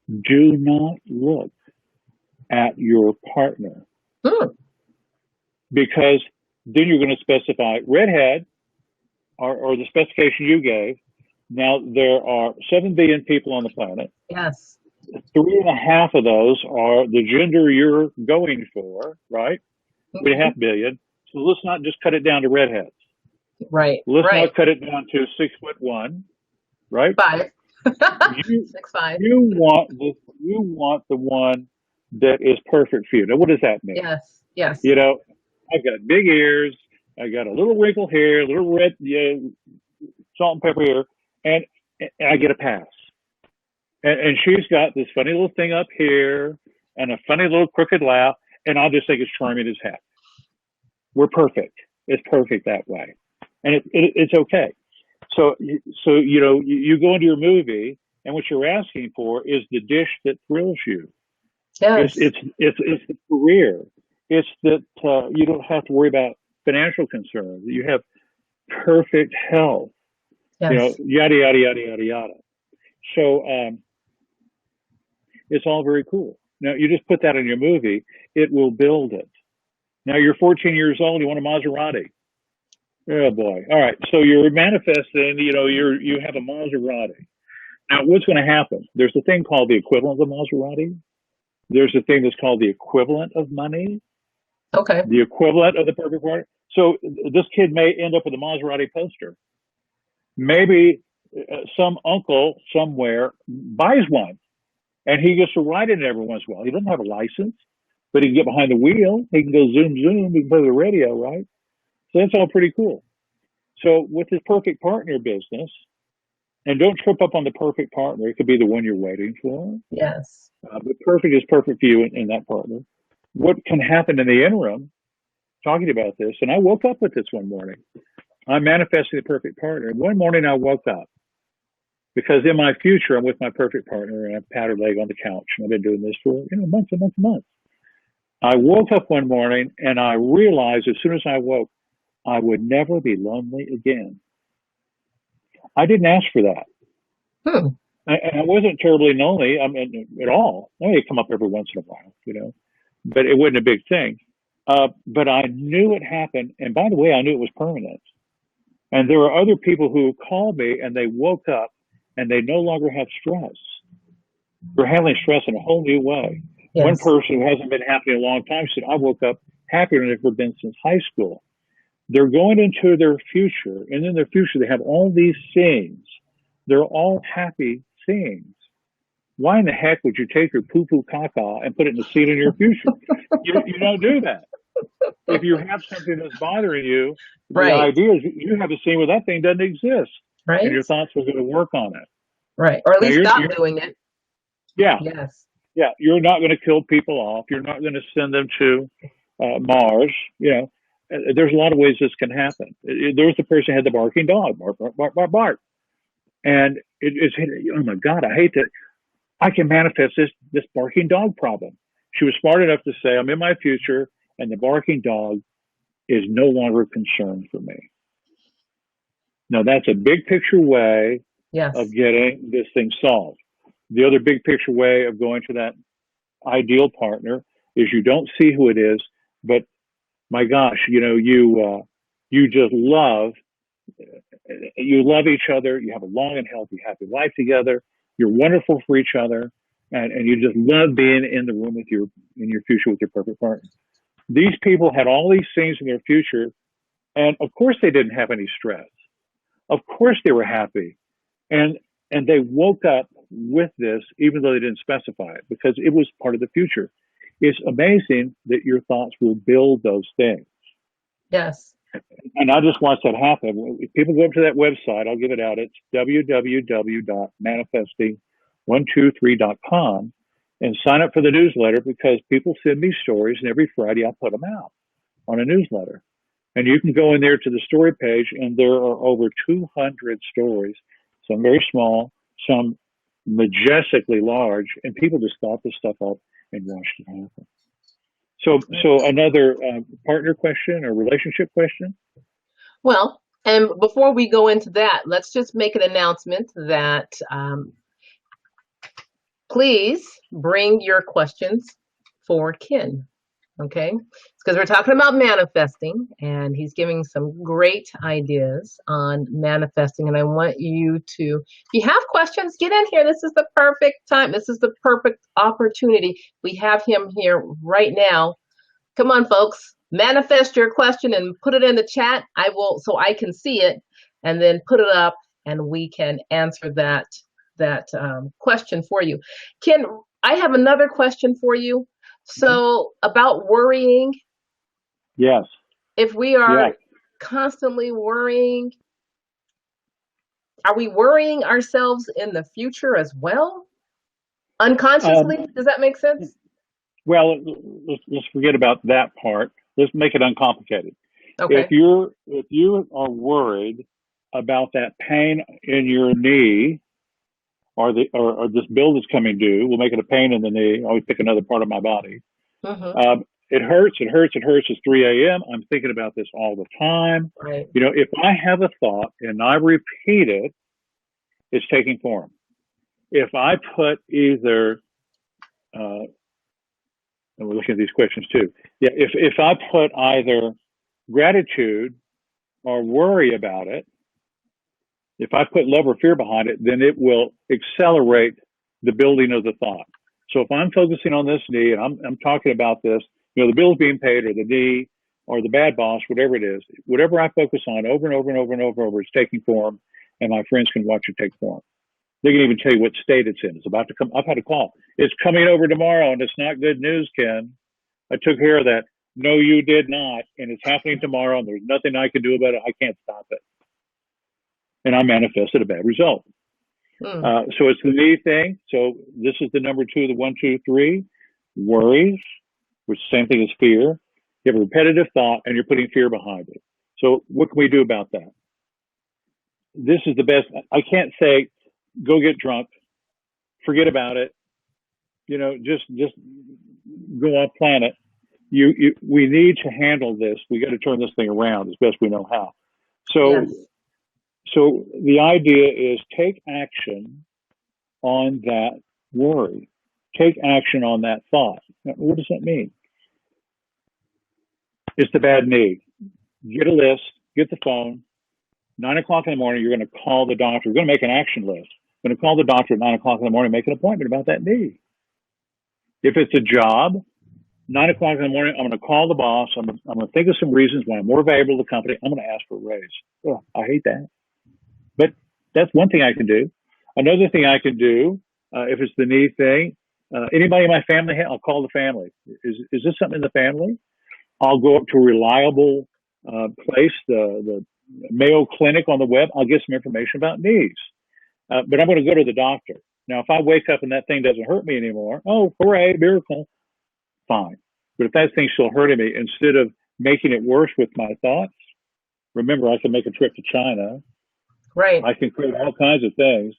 Do not look at your partner because then you're going to specify redhead or the specification you gave. Now, there are 7 billion people on the planet. Yes. 3.5 of those are the gender you're going for, right? 3.5 billion. So let's not just cut it down to redheads. Right. Let's right. not cut it down to 6'1", right? 5. You 6'5". you want the one that is perfect for you. Now, what does that mean? Yes. Yes. You know, I've got big ears. I got a little wrinkled hair, a little red, salt and pepper hair, and I get a pass. And she's got this funny little thing up here and a funny little crooked laugh, and I'll just think it's charming as heck. We're perfect. It's perfect that way, and it's okay. So you go into your movie, and what you're asking for is the dish that thrills you. Yes. It's the career. It's that you don't have to worry about financial concerns. You have perfect health. Yes. Yada yada yada yada yada. So it's all very cool. Now you just put that in your movie, it will build it. Now you're 14 years old, you want a Maserati. Oh boy. All right. So you're manifesting, you have a Maserati. Now what's going to happen? There's a thing called the equivalent of Maserati. There's a thing that's called the equivalent of money. Okay. The equivalent of the perfect partner. So this kid may end up with a Maserati poster. Maybe some uncle somewhere buys one and he gets to ride it every once in a while. He doesn't have a license, but he can get behind the wheel. He can go zoom, zoom. He can play the radio, right? So that's all pretty cool. So with this perfect partner business, and don't trip up on the perfect partner. It could be the one you're waiting for. Yes. But perfect is perfect for you in that partner. What can happen in the interim, talking about this, and I woke up with this one morning. I'm manifesting the perfect partner. And one morning I woke up because in my future, I'm with my perfect partner and I pat her leg on the couch. And I've been doing this for, months and months and months. I woke up one morning and I realized as soon as I woke, I would never be lonely again. I didn't ask for that. And I wasn't terribly lonely, at all. I may come up every once in a while, but it wasn't a big thing. But I knew it happened. And by the way, I knew it was permanent. And there were other people who called me and they woke up and they no longer have stress. They're handling stress in a whole new way. Yes. One person who hasn't been happy in a long time said, I woke up happier than I've ever been since high school. They're going into their future, and in their future, they have all these scenes. They're all happy scenes. Why in the heck would you take your poo-poo caca and put it in the scene in your future? You don't do that. If you have something that's bothering you, right. The idea is you have a scene where that thing doesn't exist. Right. And your thoughts are going to work on it. Right. Or at least stop doing it. Yeah. Yes. Yeah. You're not going to kill people off. You're not going to send them to Mars. There's a lot of ways this can happen. There was the person who had the barking dog, bark, bark, bark, bark, bark. And it's, oh my God, I hate that. I can manifest this barking dog problem. She was smart enough to say, I'm in my future and the barking dog is no longer a concern for me. Now that's a big picture way of getting this thing solved. The other big picture way of going to that ideal partner is you don't see who it is, but my gosh, you just love each other. You have a long and healthy, happy life together. You're wonderful for each other, and you just love being in the room in your future with your perfect partner. These people had all these things in their future, and of course they didn't have any stress. Of course they were happy, and they woke up with this, even though they didn't specify it, because it was part of the future. It's amazing that your thoughts will build those things. Yes. And I just watch that happen. If people go up to that website, I'll give it out. It's www.manifesting123.com and sign up for the newsletter because people send me stories and every Friday I put them out. on a newsletter. And you can go in there to the story page, and there are over 200 stories, some very small, some majestically large, and people just thought this stuff up and watched it happen. So another partner question or relationship question? Well, and before we go into that, let's just make an announcement that please bring your questions for Ken. Okay, because we're talking about manifesting, and he's giving some great ideas on manifesting. And I want you to, if you have questions, get in here. This is the perfect time. This is the perfect opportunity. We have him here right now. Come on, folks, manifest your question and put it in the chat. I will, so I can see it, and then put it up, and we can answer that question for you. Ken, I have another question for you. So about worrying. Yes. If we are constantly worrying, are we worrying ourselves in the future as well? Unconsciously? Does that make sense? Well, let's forget about that part. Let's make it uncomplicated. Okay. If you are worried about that pain in your knee, or this bill that's coming due, we'll make it a pain in the knee. I always pick another part of my body. Mm-hmm. It hurts. It's 3 a.m. I'm thinking about this all the time. Right. You know, if I have a thought and I repeat it, it's taking form. If I put either, and we're looking at these questions too. Yeah, if I put either gratitude or worry about it, if I put love or fear behind it, then it will accelerate the building of the thought. So if I'm focusing on this knee and I'm talking about this, you know, the bill's being paid or the knee or the bad boss, whatever it is, whatever I focus on over and over and over and over and over, it's taking form, and my friends can watch it take form. They can even tell you what state it's in. It's about to come. I've had a call. It's coming over tomorrow, and it's not good news, Ken. I took care of that. No, you did not, and it's happening tomorrow, and there's nothing I can do about it. I can't stop it. And I manifested a bad result. So it's the knee thing. So this is the number 2, the 1, 2, 3. Worries, which is the same thing as fear. You have a repetitive thought, and you're putting fear behind it. So what can we do about that? This is the best. I can't say, go get drunk, forget about it. You know, just go off planet. We need to handle this. We got to turn this thing around as best we know how. So. Yes. So the idea is take action on that worry. Take action on that thought. Now, what does that mean? It's the bad knee. Get a list, get the phone. 9 o'clock in the morning, you're going to call the doctor. You're going to make an action list. You're going to call the doctor at 9 o'clock in the morning, make an appointment about that knee. If it's a job, 9 o'clock in the morning, I'm going to call the boss. I'm going to think of some reasons why I'm more valuable to the company. I'm going to ask for a raise. Oh, I hate that. But that's one thing I can do. Another thing I can do, if it's the knee thing, anybody in my family, I'll call the family. Is this something in the family? I'll go up to a reliable place, the Mayo Clinic on the web. I'll get some information about knees. But I'm going to go to the doctor. Now, if I wake up and that thing doesn't hurt me anymore, oh, hooray, miracle, fine. But if that thing's still hurting me, instead of making it worse with my thoughts, remember, I can make a trip to China. Right. I can create all kinds of things.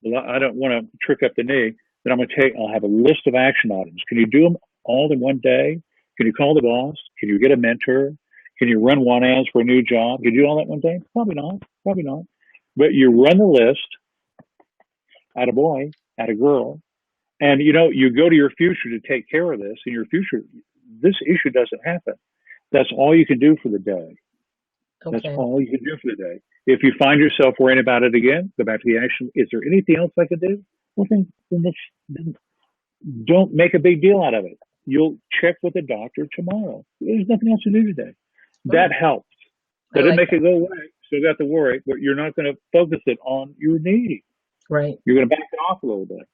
I don't want to trick up the knee. Then I'll have a list of action items. Can you do them all in one day? Can you call the boss? Can you get a mentor? Can you run one ads for a new job? Can you do all that one day? Probably not. But you run the list, at a boy, at a girl, and you go to your future to take care of this. In your future, this issue doesn't happen. That's all you can do for the day. Okay. That's all you can do for the day. If you find yourself worrying about it again, go back to the action. Is there anything else I could do? Well, then don't make a big deal out of it. You'll check with the doctor tomorrow. There's nothing else to do today. That helps. Doesn't make it go away. Still got to worry, but you're not going to focus it on your knee. Right. You're going to back it off a little bit.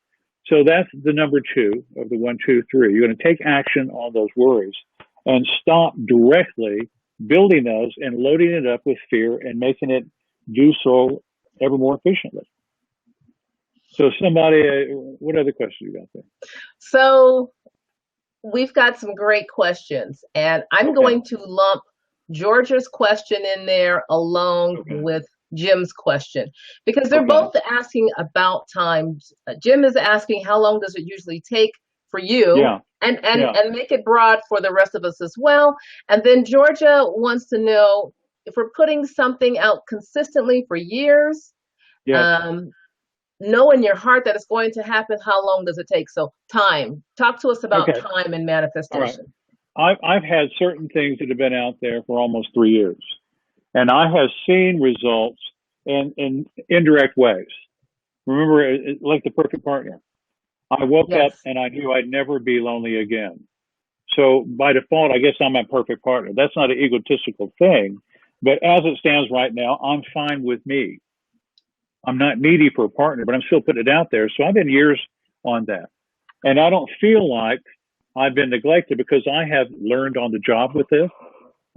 So that's the number 2 of the 1, 2, 3. You're going to take action on those worries and stop directly building those and loading it up with fear and making it do so ever more efficiently. So somebody, what other questions you got there? So we've got some great questions, and I'm Okay. going to lump Georgia's question in there along Okay. with Jim's question because they're Okay. both asking about time. Jim is asking how long does it usually take for you, Yeah. and Yeah. make it broad for the rest of us as well. And then Georgia wants to know if we're putting something out consistently for years. Yes. Um, know in your heart that it's going to happen, how long does it take? So time. Talk to us about Okay. time and All right. manifestation. I've had certain things that have been out there for almost 3 years, and I have seen results in indirect ways. Remember, like the perfect partner. I woke up Yes. and I knew I'd never be lonely again. So by default, I guess I'm a perfect partner. That's not an egotistical thing, but as it stands right now, I'm fine with me. I'm not needy for a partner, but I'm still putting it out there. So I've been years on that. And I don't feel like I've been neglected because I have learned on the job with this.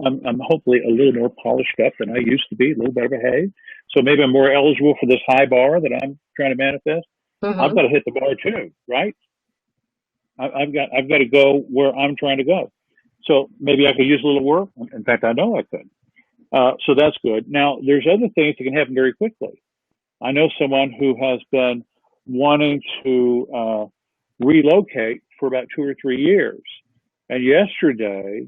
I'm hopefully a little more polished up than I used to be, a little better behaved. So maybe I'm more eligible for this high bar that I'm trying to manifest. I've got Mm-hmm. to hit the bar too, right? I've got to go where I'm trying to go. So maybe I could use a little work. In fact, I know I could. So that's good. Now, there's other things that can happen very quickly. I know someone who has been wanting to relocate for about 2 or 3 years, and yesterday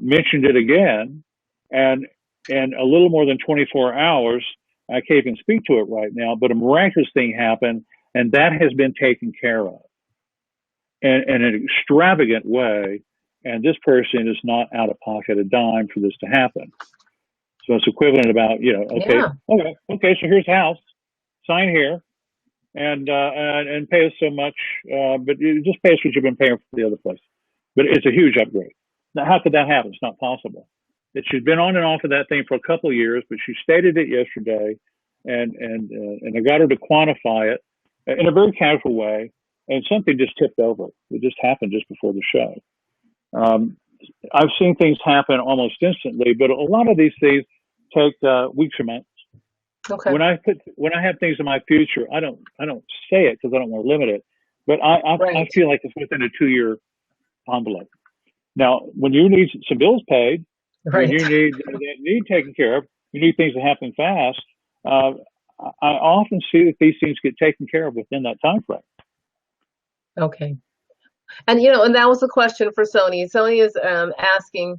mentioned it again, and in a little more than 24 hours, I can't even speak to it right now, but a miraculous thing happened, and that has been taken care of in an extravagant way. And this person is not out of pocket a dime for this to happen. So it's equivalent about, okay, Yeah. okay, so here's the house, sign here, and pay us so much, but you just pay us what you've been paying for the other place. But it's a huge upgrade. Now, how could that happen? It's not possible. That she's been on and off of that thing for a couple of years, but she stated it yesterday, and I got her to quantify it in a very casual way, and something just tipped over. It just happened just before the show. Um, I've seen things happen almost instantly, but a lot of these things take weeks or months. Okay. When I have things in my future, I don't say it because I don't want to limit it, but I Right. feel like it's within a 2 year envelope. Now, when you need some bills paid, when Right. you need that need taken care of, you need things to happen fast. Uh, I often see that these things get taken care of within that time frame. Okay. And and that was the question for Sony. Sony is asking,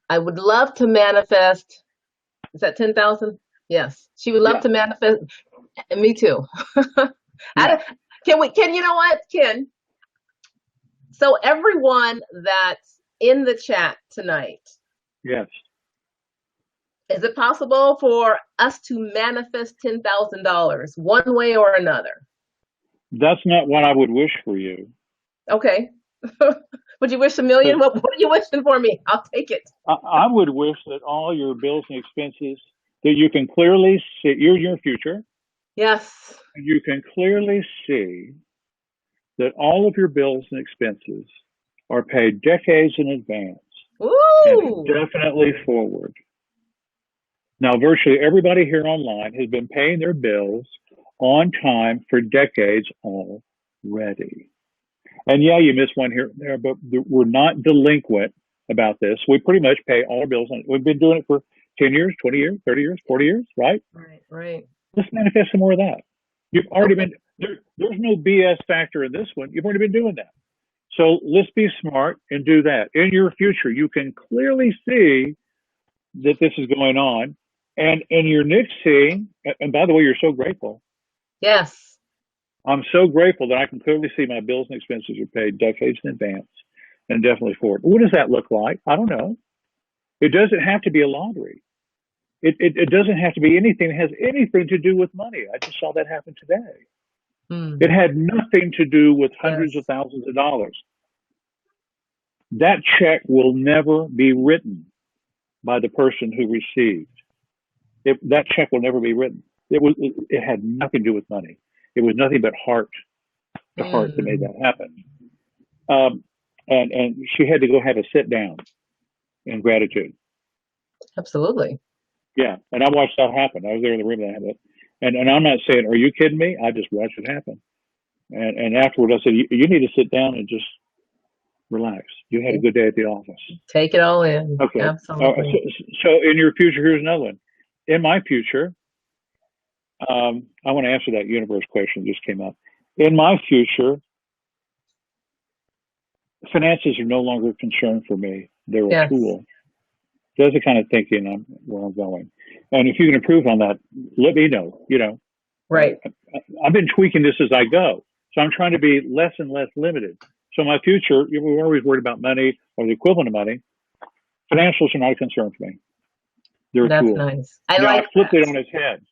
I would love to manifest. Is that 10,000? Yes. She would love Yeah, to manifest. And me too. I yeah, don't, can we, Ken, you know what, Ken? So everyone that's in the chat tonight, yes. is it possible for us to manifest $10,000 one way or another? That's not what I would wish for you. Okay. Would you wish a million? Because What are you wishing for me? I'll take it. I would wish that all your bills and expenses that you can clearly see your future, Yes. and you can clearly see that all of your bills and expenses are paid decades in advance and Ooh. indefinitely forward. Now, virtually everybody here online has been paying their bills on time for decades already. And yeah, you missed one here and there, but we're not delinquent about this. We pretty much pay all our bills. We've been doing it for 10 years, 20 years, 30 years, 40 years, right? Right, right. Let's manifest some more of that. You've already Okay. been, there's no BS factor in this one. You've already been doing that. So let's be smart and do that. In your future, you can clearly see that this is going on. And in your next seeing, and by the way, you're so grateful. Yes. I'm so grateful that I can clearly see my bills and expenses are paid decades in advance and definitely forward. What does that look like? I don't know. It doesn't have to be a lottery. It doesn't have to be anything that has anything to do with money. I just saw that happen today. It Mm. had nothing to do with hundreds of Yes. thousands of dollars. That check will never be written by the person who received. That check will never be written. It had nothing to do with money. It was nothing but heart to heart that made Mm. that happen. Um, and she had to go have a sit down in gratitude. Absolutely. Yeah, and I watched that happen. I was there in the room that happened. And I'm not saying, are you kidding me? I just watched it happen. And afterward, I said, you need to sit down and just Relax. You had a good day at the office. Take it all in. Okay. Absolutely. So in your future, here's another one. In my future, I want to answer that universe question that just came up. In my future, finances are no longer a concern for me. They're a Yes. tool. That's the kind of thinking where I'm going. And if you can improve on that, let me know. Right. I've been tweaking this as I go. So I'm trying to be less and less limited. So my future, we're always worried about money or the equivalent of money. Financials are not a concern for me. They're a That's tool. nice. I Now, I like flipped that. it on its head.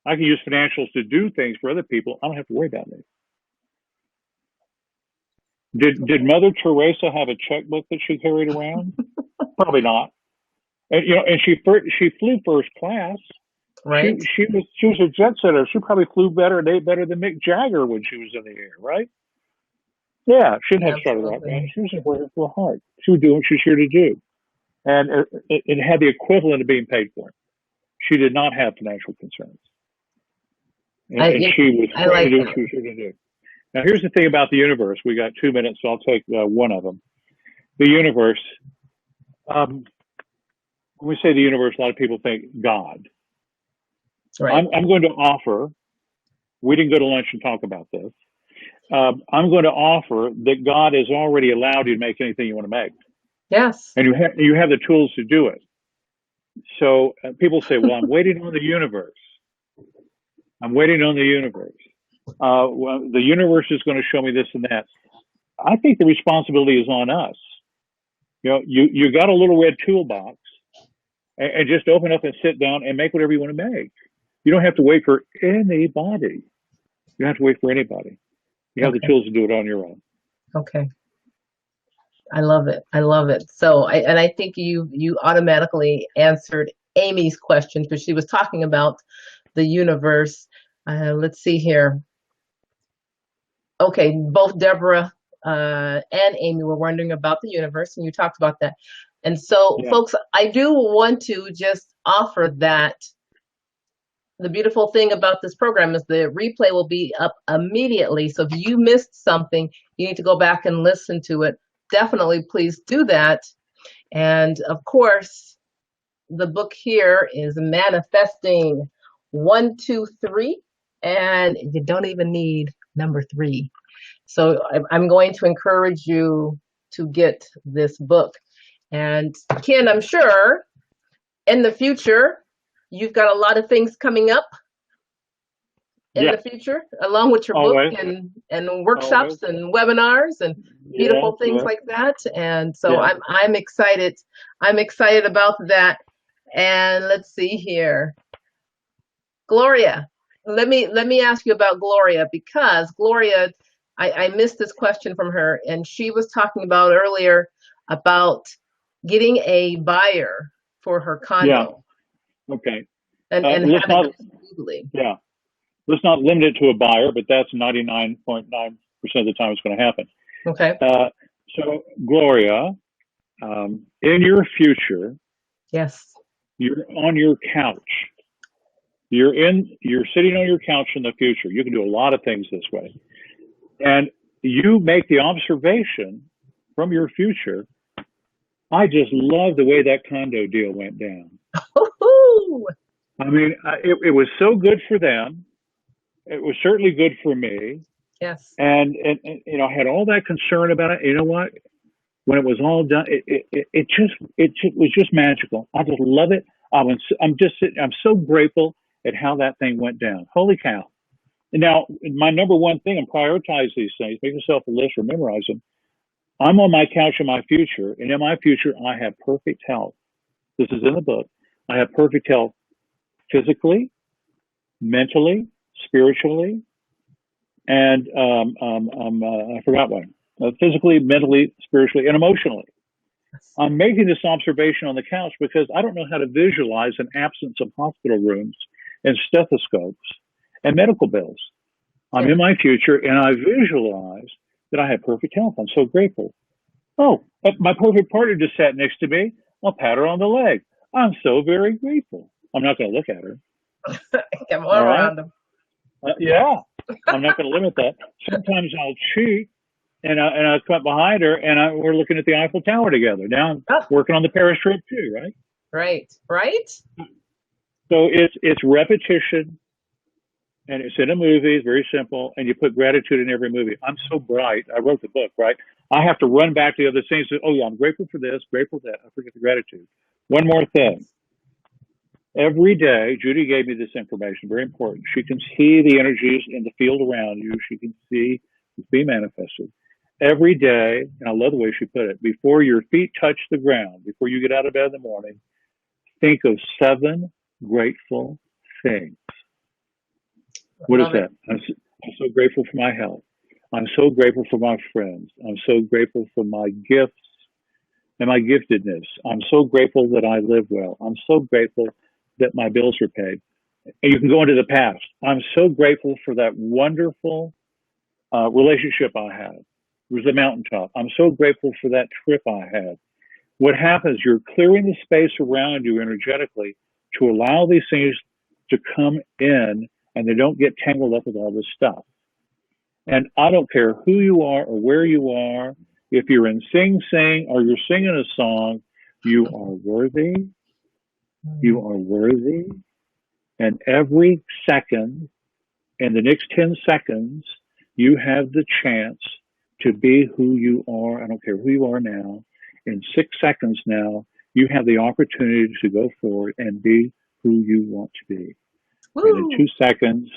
I can use financials to do things for other people. I don't have to worry about it. Did Mother Teresa have a checkbook that she carried around? Probably not. And and she flew first class. Right. She was a jet setter. She probably flew better and ate better than Mick Jagger when she was in the air, right? Yeah, she didn't have started right, man. Absolutely. She was working for heart. She was doing what she was here to do, and it had the equivalent of being paid for it. She did not have financial concerns, and she was I ready to like do what that. she was here to do. Now, here's the thing about the universe. We got 2 minutes, so I'll take one of them. The universe. When we say the universe, a lot of people think God. Right. I'm going to offer. We didn't go to lunch and talk about this. I'm going to offer that God has already allowed you to make anything you want to make, Yes. and you have the tools to do it. So people say, "Well, I'm waiting on the universe. I'm waiting on the universe. Well, the universe is going to show me this and that." I think the responsibility is on us. You got a little red toolbox, and just open up and sit down and make whatever you want to make. You don't have to wait for anybody. You don't have to wait for anybody. You have the Okay. tools to do it on your own. Okay. I love it. I love it. So I think you automatically answered Amy's question because she was talking about the universe. Let's see here. Okay, both Deborah and Amy were wondering about the universe, and you talked about that. And so, Yeah. folks, I do want to just offer that the beautiful thing about this program is the replay will be up immediately. So if you missed something, you need to go back and listen to it. Definitely, please do that. And of course, the book here is Manifesting 1, 2, 3, and you don't even need number 3. So I'm going to encourage you to get this book. And Ken, I'm sure in the future, you've got a lot of things coming up in Yes. the future, along with your book Always. and workshops Always. and webinars and Yes. beautiful things Yes. like that. And so Yes. I'm excited. I'm excited about that. And let's see here. Gloria, let me ask you about Gloria because Gloria, I missed this question from her, and she was talking about earlier about getting a buyer for her Yeah. condo Okay. and Let's having not. it legally. Yeah. Let's not limit it to a buyer, but that's 99.9% of the time it's going to happen. Okay. So, Gloria, in your future, Yes. you're on your couch. You're sitting on your couch in the future. You can do a lot of things this way. And you make the observation from your future. I just love the way that condo deal went down. Woohoo! I mean, it was so good for them. It was certainly good for me. Yes. And I had all that concern about it. You know what? When it was all done, it was just magical. I just love it. I'm just sitting. I'm so grateful at how that thing went down. Holy cow! And now, my number one thing, and prioritize these things. Make yourself a list or memorize them. I'm on my couch in my future, and in my future, I have perfect health. This is in the book. I have perfect health physically, mentally, spiritually, and I forgot one. Physically, mentally, spiritually, and emotionally. I'm making this observation on the couch because I don't know how to visualize an absence of hospital rooms and stethoscopes and medical bills. I'm in my future and I visualize that I have perfect health. I'm so grateful. Oh, my perfect partner just sat next to me. I'll pat her on the leg. I'm so very grateful. I'm not going to look at her. Come All right. around them. Yeah. I'm not going to limit that. Sometimes I'll cheat. I cut behind her, and we're looking at the Eiffel Tower together. Now I'm Oh, working on the Paris trip too, right? right, right. So it's repetition, and it's in a movie. It's very simple, and you put gratitude in every movie. I'm so bright. I wrote the book, right? I have to run back to the other things. Oh yeah, I'm grateful for this, grateful for that. I forget the gratitude. One more thing. Yes. Every day, Judy gave me this information, very important. She can see the energies in the field around you. She can see it's being manifested. Every day, and I love the way she put it, before your feet touch the ground, before you get out of bed in the morning, think of 7 grateful things. What is Love it. that? I'm so grateful for my health. I'm so grateful for my friends. I'm so grateful for my gifts and my giftedness. I'm so grateful that I live well. I'm so grateful that my bills are paid. And you can go into the past. I'm so grateful for that wonderful relationship I had. It was the mountaintop. I'm so grateful for that trip I had. What happens, you're clearing the space around you energetically to allow these things to come in and they don't get tangled up with all this stuff. And I don't care who you are or where you are, if you're in Sing Sing or you're singing a song, you are worthy. You are worthy. And every second, in the next 10 seconds, you have the chance to be who you are. I don't care who you are now. In 6 seconds now, you have the opportunity to go forward and be who you want to be. And in Woo! 2 seconds,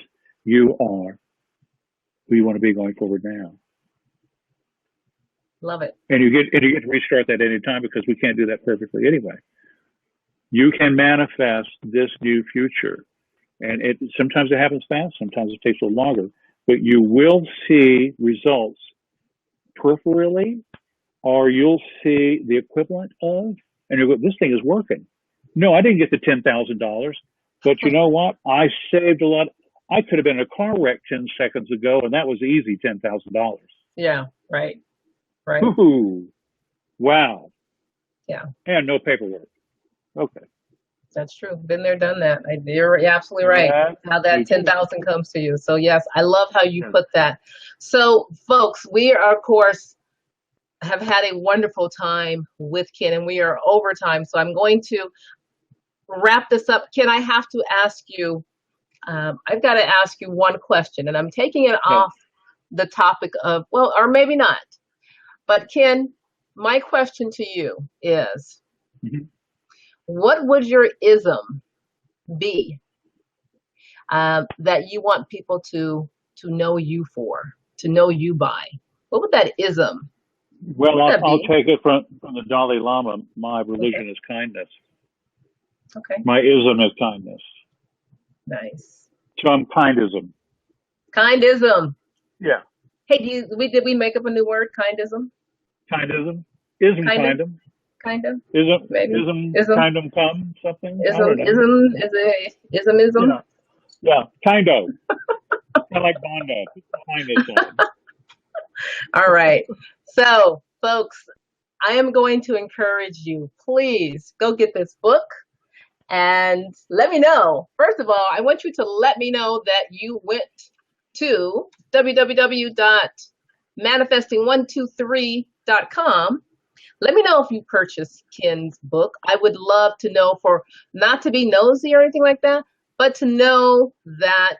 you are who you want to be going forward now. Love it. And you get to restart that any time because we can't do that perfectly anyway. You can manifest this new future. And sometimes it happens fast, sometimes it takes a little longer, but you will see results peripherally, or you'll see the equivalent of, and you go, this thing is working. No, I didn't get the $10,000, but you know what? I saved a lot. I could have been in a car wreck 10 seconds ago, and that was easy $10,000. Yeah, right, right. Ooh, wow. Yeah, And no paperwork. Okay. that's true. Been there, done that. You're absolutely right. That How that is true. 10,000 comes to you. So yes, I love how you Yes. put that. So folks, we are, of course, have had a wonderful time with Ken, and we are over time. So I'm going to wrap this up. Ken, I have to ask you, I've got to ask you one question, and I'm taking it Okay. off the topic of, well, or maybe not. But Ken, my question to you is, Mhm. what would your ism be that you want people to know you for, to know you by? What would that ism? What Well, would that I'll be? take it from the Dalai Lama. My Okay. religion is kindness. Okay. My ism is kindness. Nice. So I'm kindism. Kindism. Yeah. Hey, did we make up a new word? Kindism. Kindism. Ism Kind of. kindum. Kind of. Ism Maybe. ism Ism. kindum come something. I Ism. don't know. Ism. Is a ismism. Yeah. Yeah. Kindo. Kind of like Bondo. Behind this one. All right. So, folks, I am going to encourage you. Please go get this book. And let me know. First of all, I want you to let me know that you went to www.manifesting123.com. Let me know if you purchased Ken's book. I would love to know, for not to be nosy or anything like that, but to know that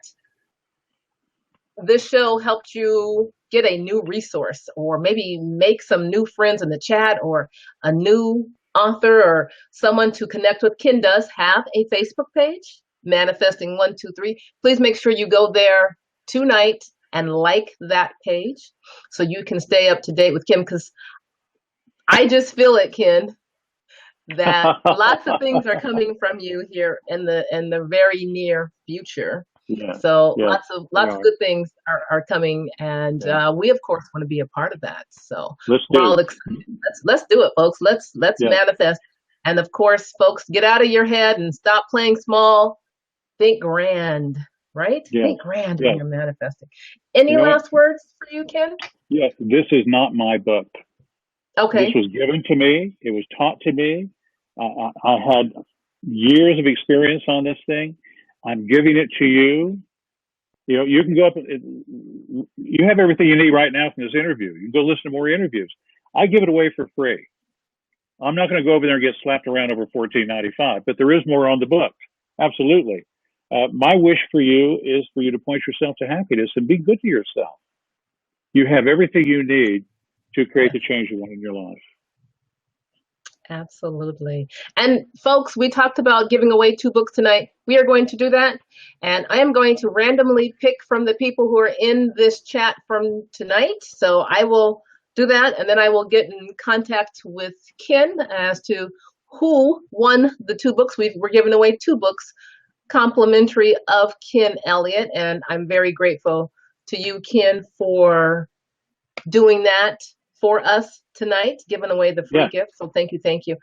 this show helped you get a new resource, or maybe make some new friends in the chat, or a new author or someone to connect with. Ken does have a Facebook page, Manifesting 123. Please make sure you go there tonight and like that page so you can stay up to date with Ken, because I just feel it, Ken, that lots of things are coming from you here in the very near future. Yeah. So Yeah. lots of good things are coming, and Yeah. we of course want to be a part of that. So Let's we're do all it. excited. Let's do it, folks. Let's Yeah. manifest. And of course, folks, get out of your head and stop playing small. Think grand, right? Yeah. Think grand Yeah. when you're manifesting. Any You know what? last words for you, Ken? Yeah. This is not my book. This Okay. was given to me. It was taught to me. I had years of experience on this thing. I'm giving it to you. You know, you can go up and you have everything you need right now from this interview. You can go listen to more interviews. I give it away for free. I'm not going to go over there and get slapped around over $14.95, but there is more on the books. Absolutely. My wish for you is for you to point yourself to happiness and be good to yourself. You have everything you need to create the change you want in your life. Absolutely. And folks, we talked about giving away 2 books tonight. We are going to do that. And I am going to randomly pick from the people who are in this chat from tonight. So I will do that. And then I will get in contact with Ken as to who won the 2 books. We're giving away 2 books complimentary of Ken Elliott. And I'm very grateful to you, Ken, for doing that for us tonight, giving away the free gift. So thank you, thank you.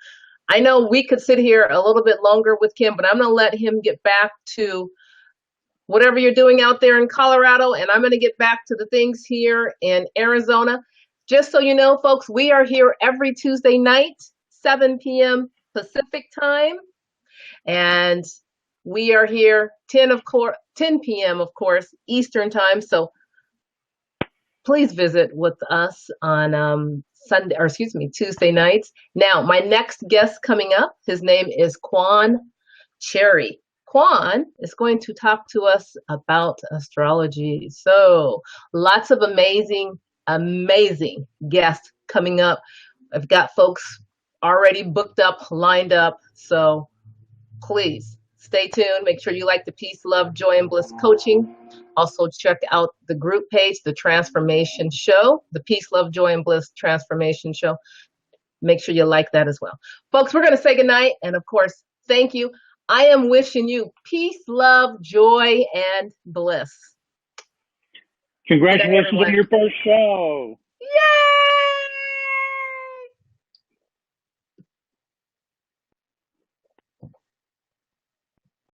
I know we could sit here a little bit longer with Kim, but I'm going to let him get back to whatever you're doing out there in Colorado, and I'm going to get back to the things here in Arizona. Just so you know, folks, we are here every Tuesday night, 7 p.m. Pacific time, and we are here 10 p.m. of course Eastern time. So please visit with us on Tuesday nights. Now, my next guest coming up, his name is Quan Cherry. Quan is going to talk to us about astrology. So lots of amazing, amazing guests coming up. I've got folks already booked up, lined up. So please stay tuned. Make sure you like the Peace, Love, Joy, and Bliss coaching. Also check out the group page, The Transformation Show, the Peace, Love, Joy, and Bliss Transformation Show. Make sure you like that as well. Folks, we're going to say goodnight. And of course, thank you. I am wishing you peace, love, joy, and bliss. Congratulations on your first show. Yay!